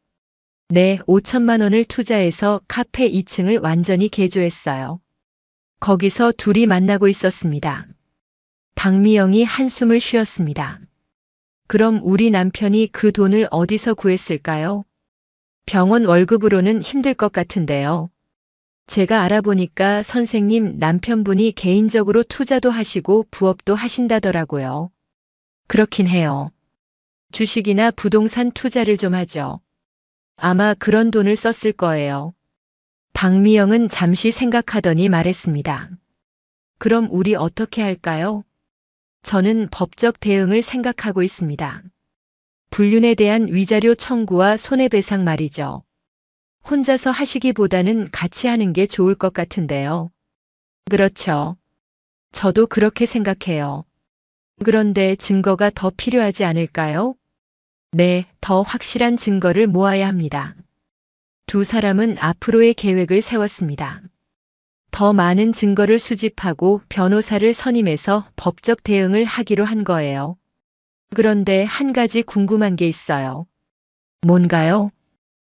네, 5천만 원을 투자해서 카페 2층을 완전히 개조했어요. 거기서 둘이 만나고 있었습니다. 박미영이 한숨을 쉬었습니다. 그럼 우리 남편이 그 돈을 어디서 구했을까요? 병원 월급으로는 힘들 것 같은데요. 제가 알아보니까 선생님 남편분이 개인적으로 투자도 하시고 부업도 하신다더라고요. 그렇긴 해요. 주식이나 부동산 투자를 좀 하죠. 아마 그런 돈을 썼을 거예요. 박미영은 잠시 생각하더니 말했습니다. 그럼 우리 어떻게 할까요? 저는 법적 대응을 생각하고 있습니다. 불륜에 대한 위자료 청구와 손해배상 말이죠. 혼자서 하시기보다는 같이 하는 게 좋을 것 같은데요. 그렇죠. 저도 그렇게 생각해요. 그런데 증거가 더 필요하지 않을까요? 네, 더 확실한 증거를 모아야 합니다. 두 사람은 앞으로의 계획을 세웠습니다. 더 많은 증거를 수집하고 변호사를 선임해서 법적 대응을 하기로 한 거예요. 그런데 한 가지 궁금한 게 있어요. 뭔가요?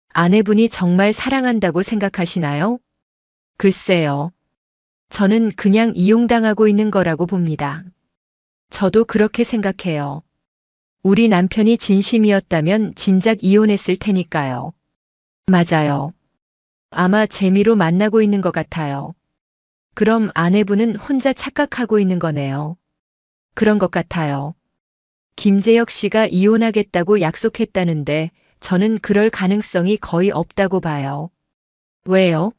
아내분이 정말 사랑한다고 생각하시나요? 글쎄요. 저는 그냥 이용당하고 있는 거라고 봅니다. 저도 그렇게 생각해요. 우리 남편이 진심이었다면 진작 이혼했을 테니까요. 맞아요. 아마 재미로 만나고 있는 것 같아요. 그럼 아내분은 혼자 착각하고 있는 거네요. 그런 것 같아요. 김재혁 씨가 이혼하겠다고 약속했다는데 저는 그럴 가능성이 거의 없다고 봐요. 왜요?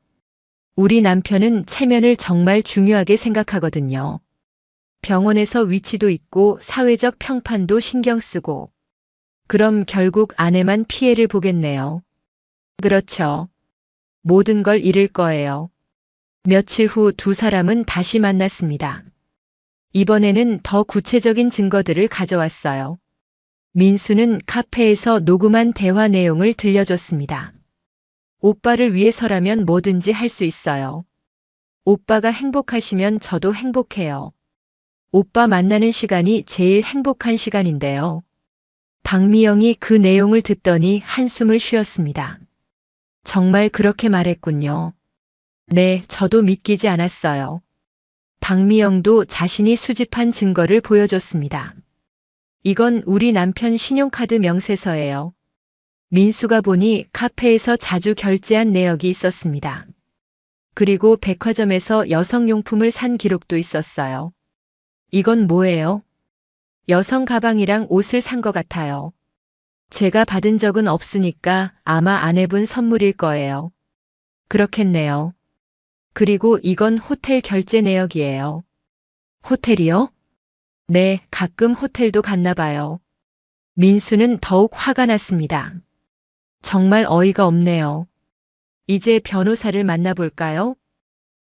우리 남편은 체면을 정말 중요하게 생각하거든요. 병원에서 위치도 있고 사회적 평판도 신경 쓰고. 그럼 결국 아내만 피해를 보겠네요. 그렇죠. 모든 걸 잃을 거예요. 며칠 후 두 사람은 다시 만났습니다. 이번에는 더 구체적인 증거들을 가져왔어요. 민수는 카페에서 녹음한 대화 내용을 들려줬습니다. 오빠를 위해서라면 뭐든지 할 수 있어요. 오빠가 행복하시면 저도 행복해요. 오빠 만나는 시간이 제일 행복한 시간인데요. 박미영이 그 내용을 듣더니 한숨을 쉬었습니다. 정말 그렇게 말했군요. 네, 저도 믿기지 않았어요. 박미영도 자신이 수집한 증거를 보여줬습니다. 이건 우리 남편 신용카드 명세서예요. 민수가 보니 카페에서 자주 결제한 내역이 있었습니다. 그리고 백화점에서 여성용품을 산 기록도 있었어요. 이건 뭐예요? 여성 가방이랑 옷을 산 것 같아요. 제가 받은 적은 없으니까 아마 아내분 선물일 거예요. 그렇겠네요. 그리고 이건 호텔 결제 내역이에요. 호텔이요? 네, 가끔 호텔도 갔나 봐요. 민수는 더욱 화가 났습니다. 정말 어이가 없네요. 이제 변호사를 만나볼까요?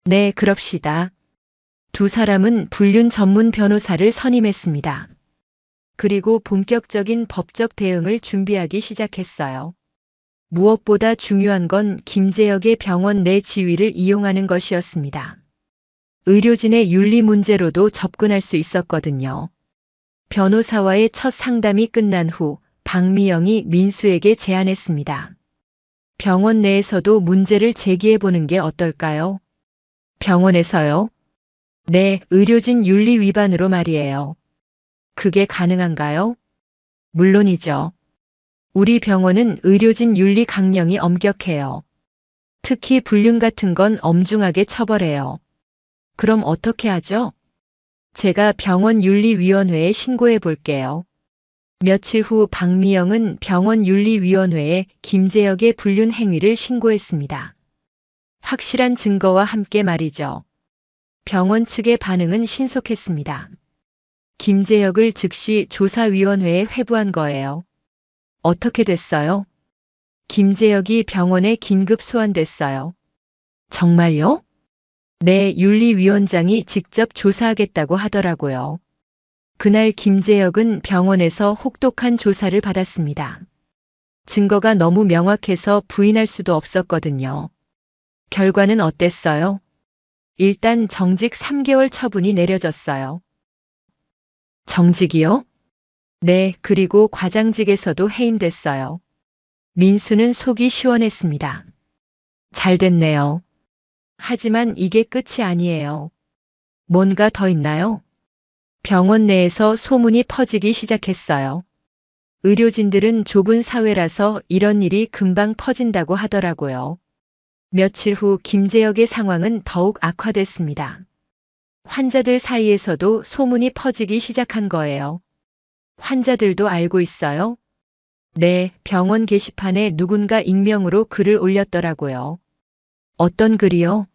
네, 그럽시다. 두 사람은 불륜 전문 변호사를 선임했습니다. 그리고 본격적인 법적 대응을 준비하기 시작했어요. 무엇보다 중요한 건 김재혁의 병원 내 지위를 이용하는 것이었습니다. 의료진의 윤리 문제로도 접근할 수 있었거든요. 변호사와의 첫 상담이 끝난 후 박미영이 민수에게 제안했습니다. 병원 내에서도 문제를 제기해 보는 게 어떨까요? 병원에서요? 네, 의료진 윤리 위반으로 말이에요. 그게 가능한가요? 물론이죠. 우리 병원은 의료진 윤리 강령이 엄격해요. 특히 불륜 같은 건 엄중하게 처벌해요. 그럼 어떻게 하죠? 제가 병원 윤리위원회에 신고해 볼게요. 며칠 후 박미영은 병원 윤리위원회에 김재혁의 불륜 행위를 신고했습니다. 확실한 증거와 함께 말이죠. 병원 측의 반응은 신속했습니다. 김재혁을 즉시 조사위원회에 회부한 거예요. 어떻게 됐어요? 김재혁이 병원에 긴급 소환됐어요. 정말요? 네, 윤리위원장이 직접 조사하겠다고 하더라고요. 그날 김재혁은 병원에서 혹독한 조사를 받았습니다. 증거가 너무 명확해서 부인할 수도 없었거든요. 결과는 어땠어요? 일단 정직 3개월 처분이 내려졌어요. 정직이요? 네, 그리고 과장직에서도 해임됐어요. 민수는 속이 시원했습니다. 잘 됐네요. 하지만 이게 끝이 아니에요. 뭔가 더 있나요? 병원 내에서 소문이 퍼지기 시작했어요. 의료진들은 좁은 사회라서 이런 일이 금방 퍼진다고 하더라고요. 며칠 후 김재혁의 상황은 더욱 악화됐습니다. 환자들 사이에서도 소문이 퍼지기 시작한 거예요. 환자들도 알고 있어요? 네, 병원 게시판에 누군가 익명으로 글을 올렸더라고요. 어떤 글이요?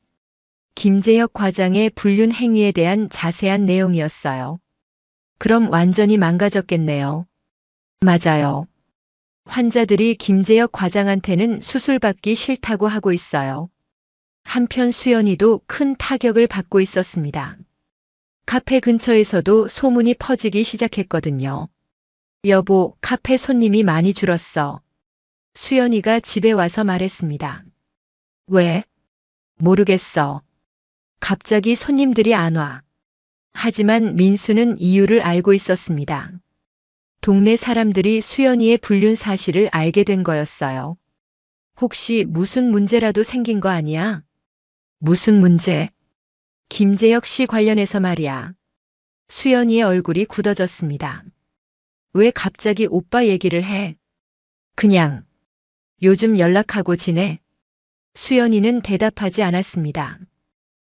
김재혁 과장의 불륜 행위에 대한 자세한 내용이었어요. 그럼 완전히 망가졌겠네요. 맞아요. 환자들이 김재혁 과장한테는 수술받기 싫다고 하고 있어요. 한편 수연이도 큰 타격을 받고 있었습니다. 카페 근처에서도 소문이 퍼지기 시작했거든요. 여보, 카페 손님이 많이 줄었어. 수연이가 집에 와서 말했습니다. 왜? 모르겠어. 갑자기 손님들이 안 와. 하지만 민수는 이유를 알고 있었습니다. 동네 사람들이 수연이의 불륜 사실을 알게 된 거였어요. 혹시 무슨 문제라도 생긴 거 아니야? 무슨 문제? 김재혁 씨 관련해서 말이야. 수연이의 얼굴이 굳어졌습니다. 왜 갑자기 오빠 얘기를 해? 그냥. 요즘 연락하고 지내? 수연이는 대답하지 않았습니다.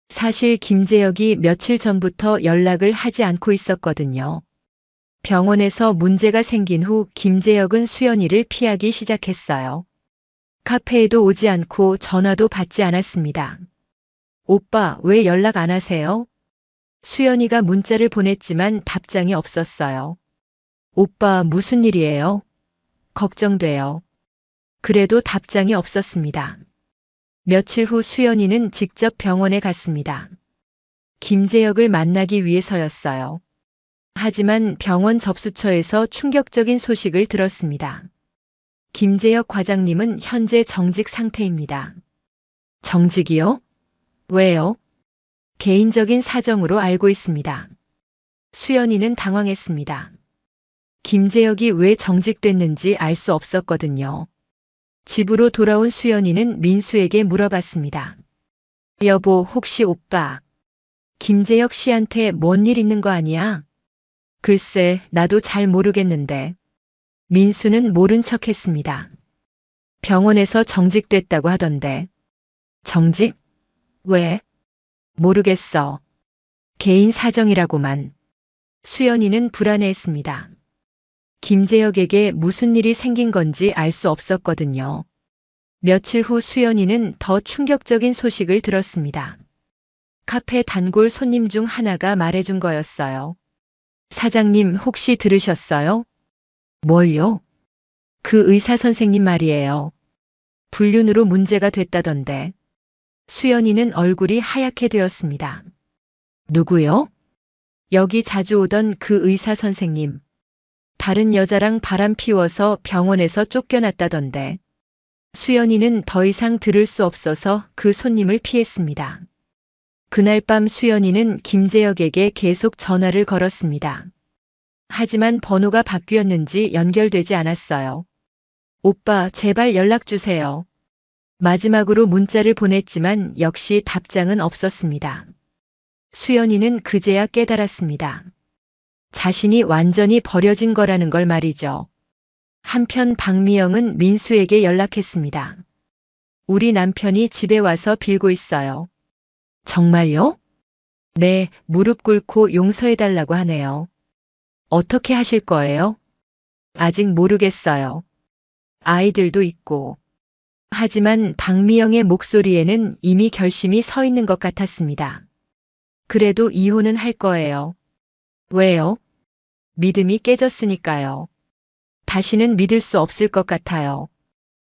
사실 김재혁이 며칠 전부터 연락을 하지 않고 있었거든요. 병원에서 문제가 생긴 후 김재혁은 수연이를 피하기 시작했어요. 카페에도 오지 않고 전화도 받지 않았습니다. 오빠, 왜 연락 안 하세요? 수연이가 문자를 보냈지만 답장이 없었어요. 오빠, 무슨 일이에요? 걱정돼요. 그래도 답장이 없었습니다. 며칠 후 수연이는 직접 병원에 갔습니다. 김재혁을 만나기 위해서였어요. 하지만 병원 접수처에서 충격적인 소식을 들었습니다. 김재혁 과장님은 현재 정직 상태입니다. 정직이요? 왜요? 개인적인 사정으로 알고 있습니다. 수연이는 당황했습니다. 김재혁이 왜 정직됐는지 알 수 없었거든요. 집으로 돌아온 수연이는 민수에게 물어봤습니다. 여보, 혹시 오빠 김재혁 씨한테 뭔 일 있는 거 아니야? 글쎄, 나도 잘 모르겠는데. 민수는 모른 척 했습니다. 병원에서 정직됐다고 하던데. 정직? 왜? 모르겠어. 개인 사정이라고만. 수연이는 불안해했습니다. 김재혁에게 무슨 일이 생긴 건지 알 수 없었거든요. 며칠 후 수연이는 더 충격적인 소식을 들었습니다. 카페 단골 손님 중 하나가 말해준 거였어요. 사장님, 혹시 들으셨어요? 뭘요? 그 의사 선생님 말이에요. 불륜으로 문제가 됐다던데. 수연이는 얼굴이 하얗게 되었습니다. 누구요? 여기 자주 오던 그 의사 선생님. 다른 여자랑 바람 피워서 병원에서 쫓겨났다던데. 수연이는 더 이상 들을 수 없어서 그 손님을 피했습니다. 그날 밤 수연이는 김재혁에게 계속 전화를 걸었습니다. 하지만 번호가 바뀌었는지 연결되지 않았어요. 오빠, 제발 연락 주세요. 마지막으로 문자를 보냈지만 역시 답장은 없었습니다. 수연이는 그제야 깨달았습니다. 자신이 완전히 버려진 거라는 걸 말이죠. 한편 박미영은 민수에게 연락했습니다. 우리 남편이 집에 와서 빌고 있어요. 정말요? 네, 무릎 꿇고 용서해달라고 하네요. 어떻게 하실 거예요? 아직 모르겠어요. 아이들도 있고. 하지만 박미영의 목소리에는 이미 결심이 서 있는 것 같았습니다. 그래도 이혼은 할 거예요. 왜요? 믿음이 깨졌으니까요. 다시는 믿을 수 없을 것 같아요.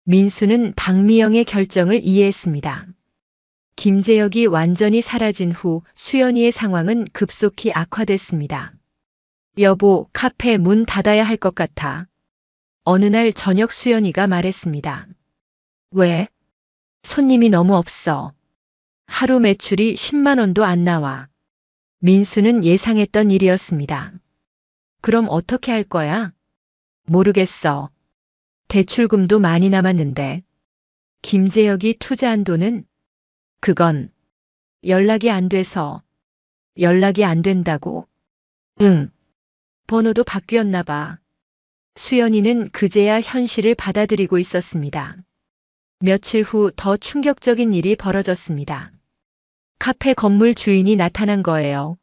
민수는 박미영의 결정을 이해했습니다. 김재혁이 완전히 사라진 후 수연이의 상황은 급속히 악화됐습니다. 여보, 카페 문 닫아야 할 것 같아. 어느 날 저녁 수연이가 말했습니다. 왜? 손님이 너무 없어. 하루 매출이 10만 원도 안 나와. 민수는 예상했던 일이었습니다. 그럼 어떻게 할 거야? 모르겠어. 대출금도 많이 남았는데. 김재혁이 투자한 돈은? 그건 연락이 안 돼서. 연락이 안 된다고? 응. 번호도 바뀌었나 봐. 수연이는 그제야 현실을 받아들이고 있었습니다. 며칠 후 더 충격적인 일이 벌어졌습니다. 카페 건물 주인이 나타난 거예요.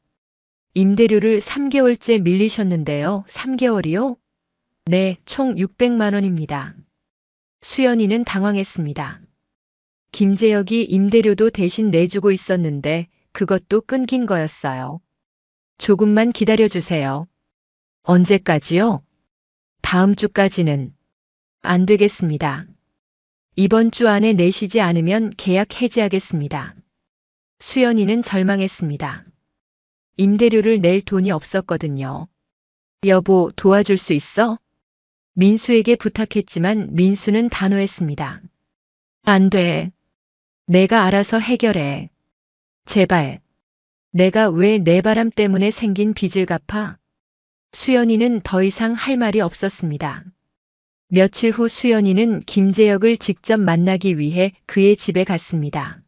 임대료를 3개월째 밀리셨는데요. 3개월이요? 네, 총 600만 원입니다. 수연이는 당황했습니다. 김재혁이 임대료도 대신 내주고 있었는데 그것도 끊긴 거였어요. 조금만 기다려주세요. 언제까지요? 다음 주까지는. 안 되겠습니다. 이번 주 안에 내시지 않으면 계약 해지하겠습니다. 수연이는 절망했습니다. 임대료를 낼 돈이 없었거든요. 여보, 도와줄 수 있어? 민수에게 부탁했지만 민수는 단호했습니다. 안 돼. 내가 알아서 해결해. 제발. 내가 왜 내 바람 때문에 생긴 빚을 갚아? 수연이는 더 이상 할 말이 없었습니다. 며칠 후 수연이는 김재혁을 직접 만나기 위해 그의 집에 갔습니다.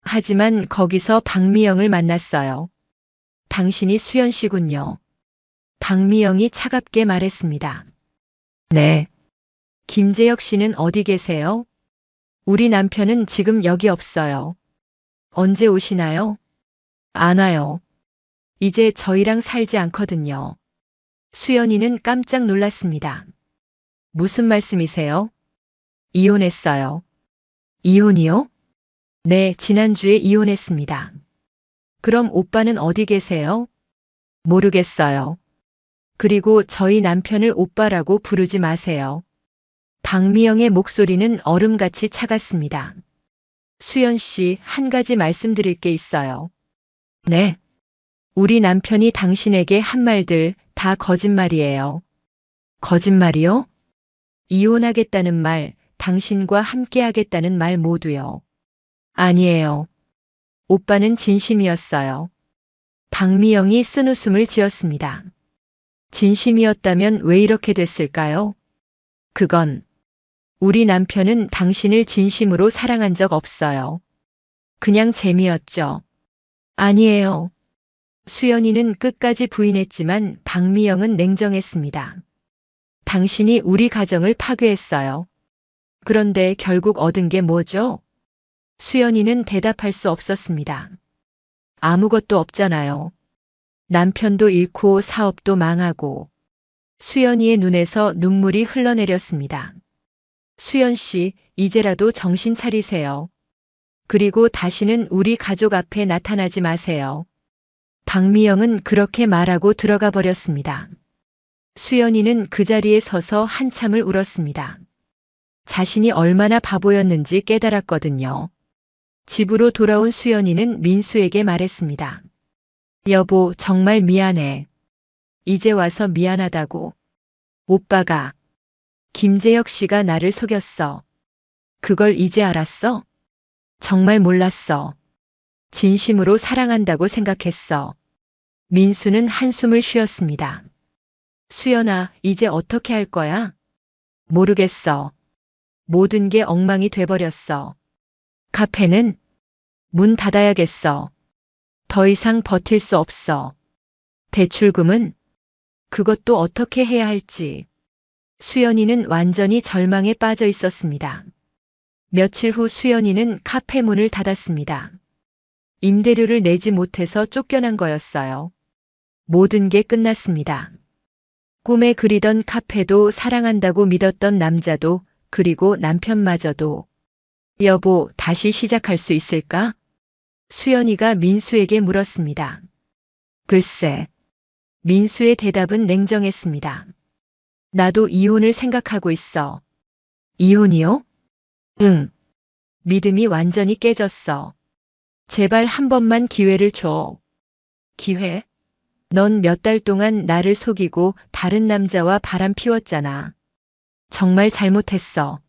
하지만 거기서 박미영을 만났어요. 당신이 수연 씨군요. 박미영이 차갑게 말했습니다. 네. 김재혁 씨는 어디 계세요? 우리 남편은 지금 여기 없어요. 언제 오시나요? 안 와요. 이제 저희랑 살지 않거든요. 수연이는 깜짝 놀랐습니다. 무슨 말씀이세요? 이혼했어요. 이혼이요? 네, 지난주에 이혼했습니다. 그럼 오빠는 어디 계세요? 모르겠어요. 그리고 저희 남편을 오빠라고 부르지 마세요. 박미영의 목소리는 얼음같이 차갔습니다. 수연 씨, 한 가지 말씀드릴 게 있어요. 네. 우리 남편이 당신에게 한 말들 다 거짓말이에요. 거짓말이요? 이혼하겠다는 말, 당신과 함께하겠다는 말 모두요. 아니에요. 오빠는 진심이었어요. 박미영이 쓴웃음을 지었습니다. 진심이었다면 왜 이렇게 됐을까요? 그건 우리 남편은 당신을 진심으로 사랑한 적 없어요. 그냥 재미였죠. 아니에요. 수연이는 끝까지 부인했지만 박미영은 냉정했습니다. 당신이 우리 가정을 파괴했어요. 그런데 결국 얻은 게 뭐죠? 수연이는 대답할 수 없었습니다. 아무것도 없잖아요. 남편도 잃고 사업도 망하고. 수연이의 눈에서 눈물이 흘러내렸습니다. 수연 씨, 이제라도 정신 차리세요. 그리고 다시는 우리 가족 앞에 나타나지 마세요. 박미영은 그렇게 말하고 들어가 버렸습니다. 수연이는 그 자리에 서서 한참을 울었습니다. 자신이 얼마나 바보였는지 깨달았거든요. 집으로 돌아온 수연이는 민수에게 말했습니다. 여보, 정말 미안해. 이제 와서 미안하다고. 오빠가, 김재혁 씨가 나를 속였어. 그걸 이제 알았어? 정말 몰랐어. 진심으로 사랑한다고 생각했어. 민수는 한숨을 쉬었습니다. 수연아, 이제 어떻게 할 거야? 모르겠어. 모든 게 엉망이 돼버렸어. 카페는 문 닫아야겠어. 더 이상 버틸 수 없어. 대출금은 그것도 어떻게 해야 할지. 수연이는 완전히 절망에 빠져 있었습니다. 며칠 후 수연이는 카페 문을 닫았습니다. 임대료를 내지 못해서 쫓겨난 거였어요. 모든 게 끝났습니다. 꿈에 그리던 카페도, 사랑한다고 믿었던 남자도, 그리고 남편마저도. 여보, 다시 시작할 수 있을까? 수연이가 민수에게 물었습니다. 글쎄. 민수의 대답은 냉정했습니다. 나도 이혼을 생각하고 있어. 이혼이요? 응. 믿음이 완전히 깨졌어. 제발 한 번만 기회를 줘. 기회? 넌 몇 달 동안 나를 속이고 다른 남자와 바람 피웠잖아. 정말 잘못했어.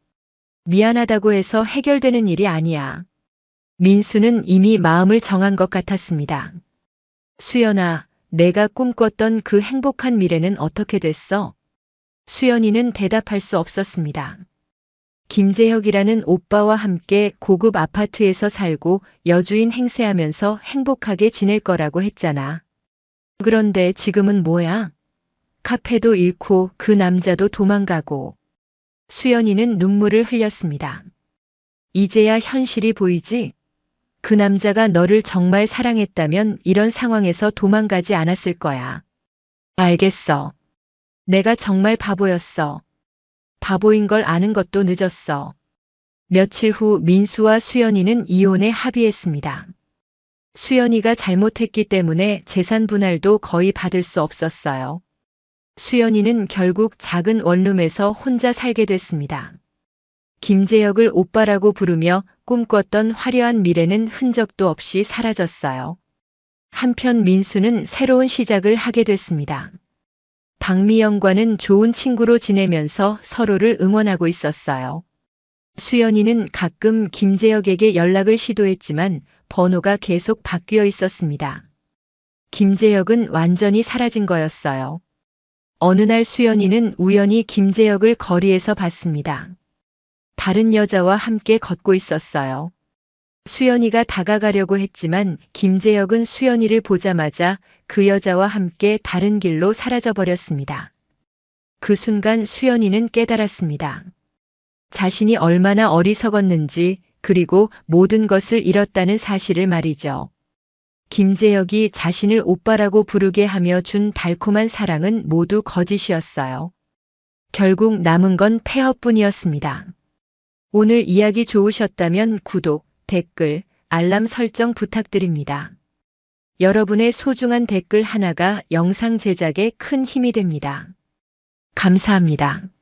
미안하다고 해서 해결되는 일이 아니야. 민수는 이미 마음을 정한 것 같았습니다. 수연아, 내가 꿈꿨던 그 행복한 미래는 어떻게 됐어? 수연이는 대답할 수 없었습니다. 김재혁이라는 오빠와 함께 고급 아파트에서 살고 여주인 행세하면서 행복하게 지낼 거라고 했잖아. 그런데 지금은 뭐야? 카페도 잃고 그 남자도 도망가고. 수연이는 눈물을 흘렸습니다. 이제야 현실이 보이지? 그 남자가 너를 정말 사랑했다면 이런 상황에서 도망가지 않았을 거야. 알겠어. 내가 정말 바보였어. 바보인 걸 아는 것도 늦었어. 며칠 후 민수와 수연이는 이혼에 합의했습니다. 수연이가 잘못했기 때문에 재산 분할도 거의 받을 수 없었어요. 수연이는 결국 작은 원룸에서 혼자 살게 됐습니다. 김재혁을 오빠라고 부르며 꿈꿨던 화려한 미래는 흔적도 없이 사라졌어요. 한편 민수는 새로운 시작을 하게 됐습니다. 박미영과는 좋은 친구로 지내면서 서로를 응원하고 있었어요. 수연이는 가끔 김재혁에게 연락을 시도했지만 번호가 계속 바뀌어 있었습니다. 김재혁은 완전히 사라진 거였어요. 어느 날 수연이는 우연히 김재혁을 거리에서 봤습니다. 다른 여자와 함께 걷고 있었어요. 수연이가 다가가려고 했지만 김재혁은 수연이를 보자마자 그 여자와 함께 다른 길로 사라져 버렸습니다. 그 순간 수연이는 깨달았습니다. 자신이 얼마나 어리석었는지, 그리고 모든 것을 잃었다는 사실을 말이죠. 김재혁이 자신을 오빠라고 부르게 하며 준 달콤한 사랑은 모두 거짓이었어요. 결국 남은 건 폐허뿐이었습니다. 오늘 이야기 좋으셨다면 구독, 댓글, 알람 설정 부탁드립니다. 여러분의 소중한 댓글 하나가 영상 제작에 큰 힘이 됩니다. 감사합니다.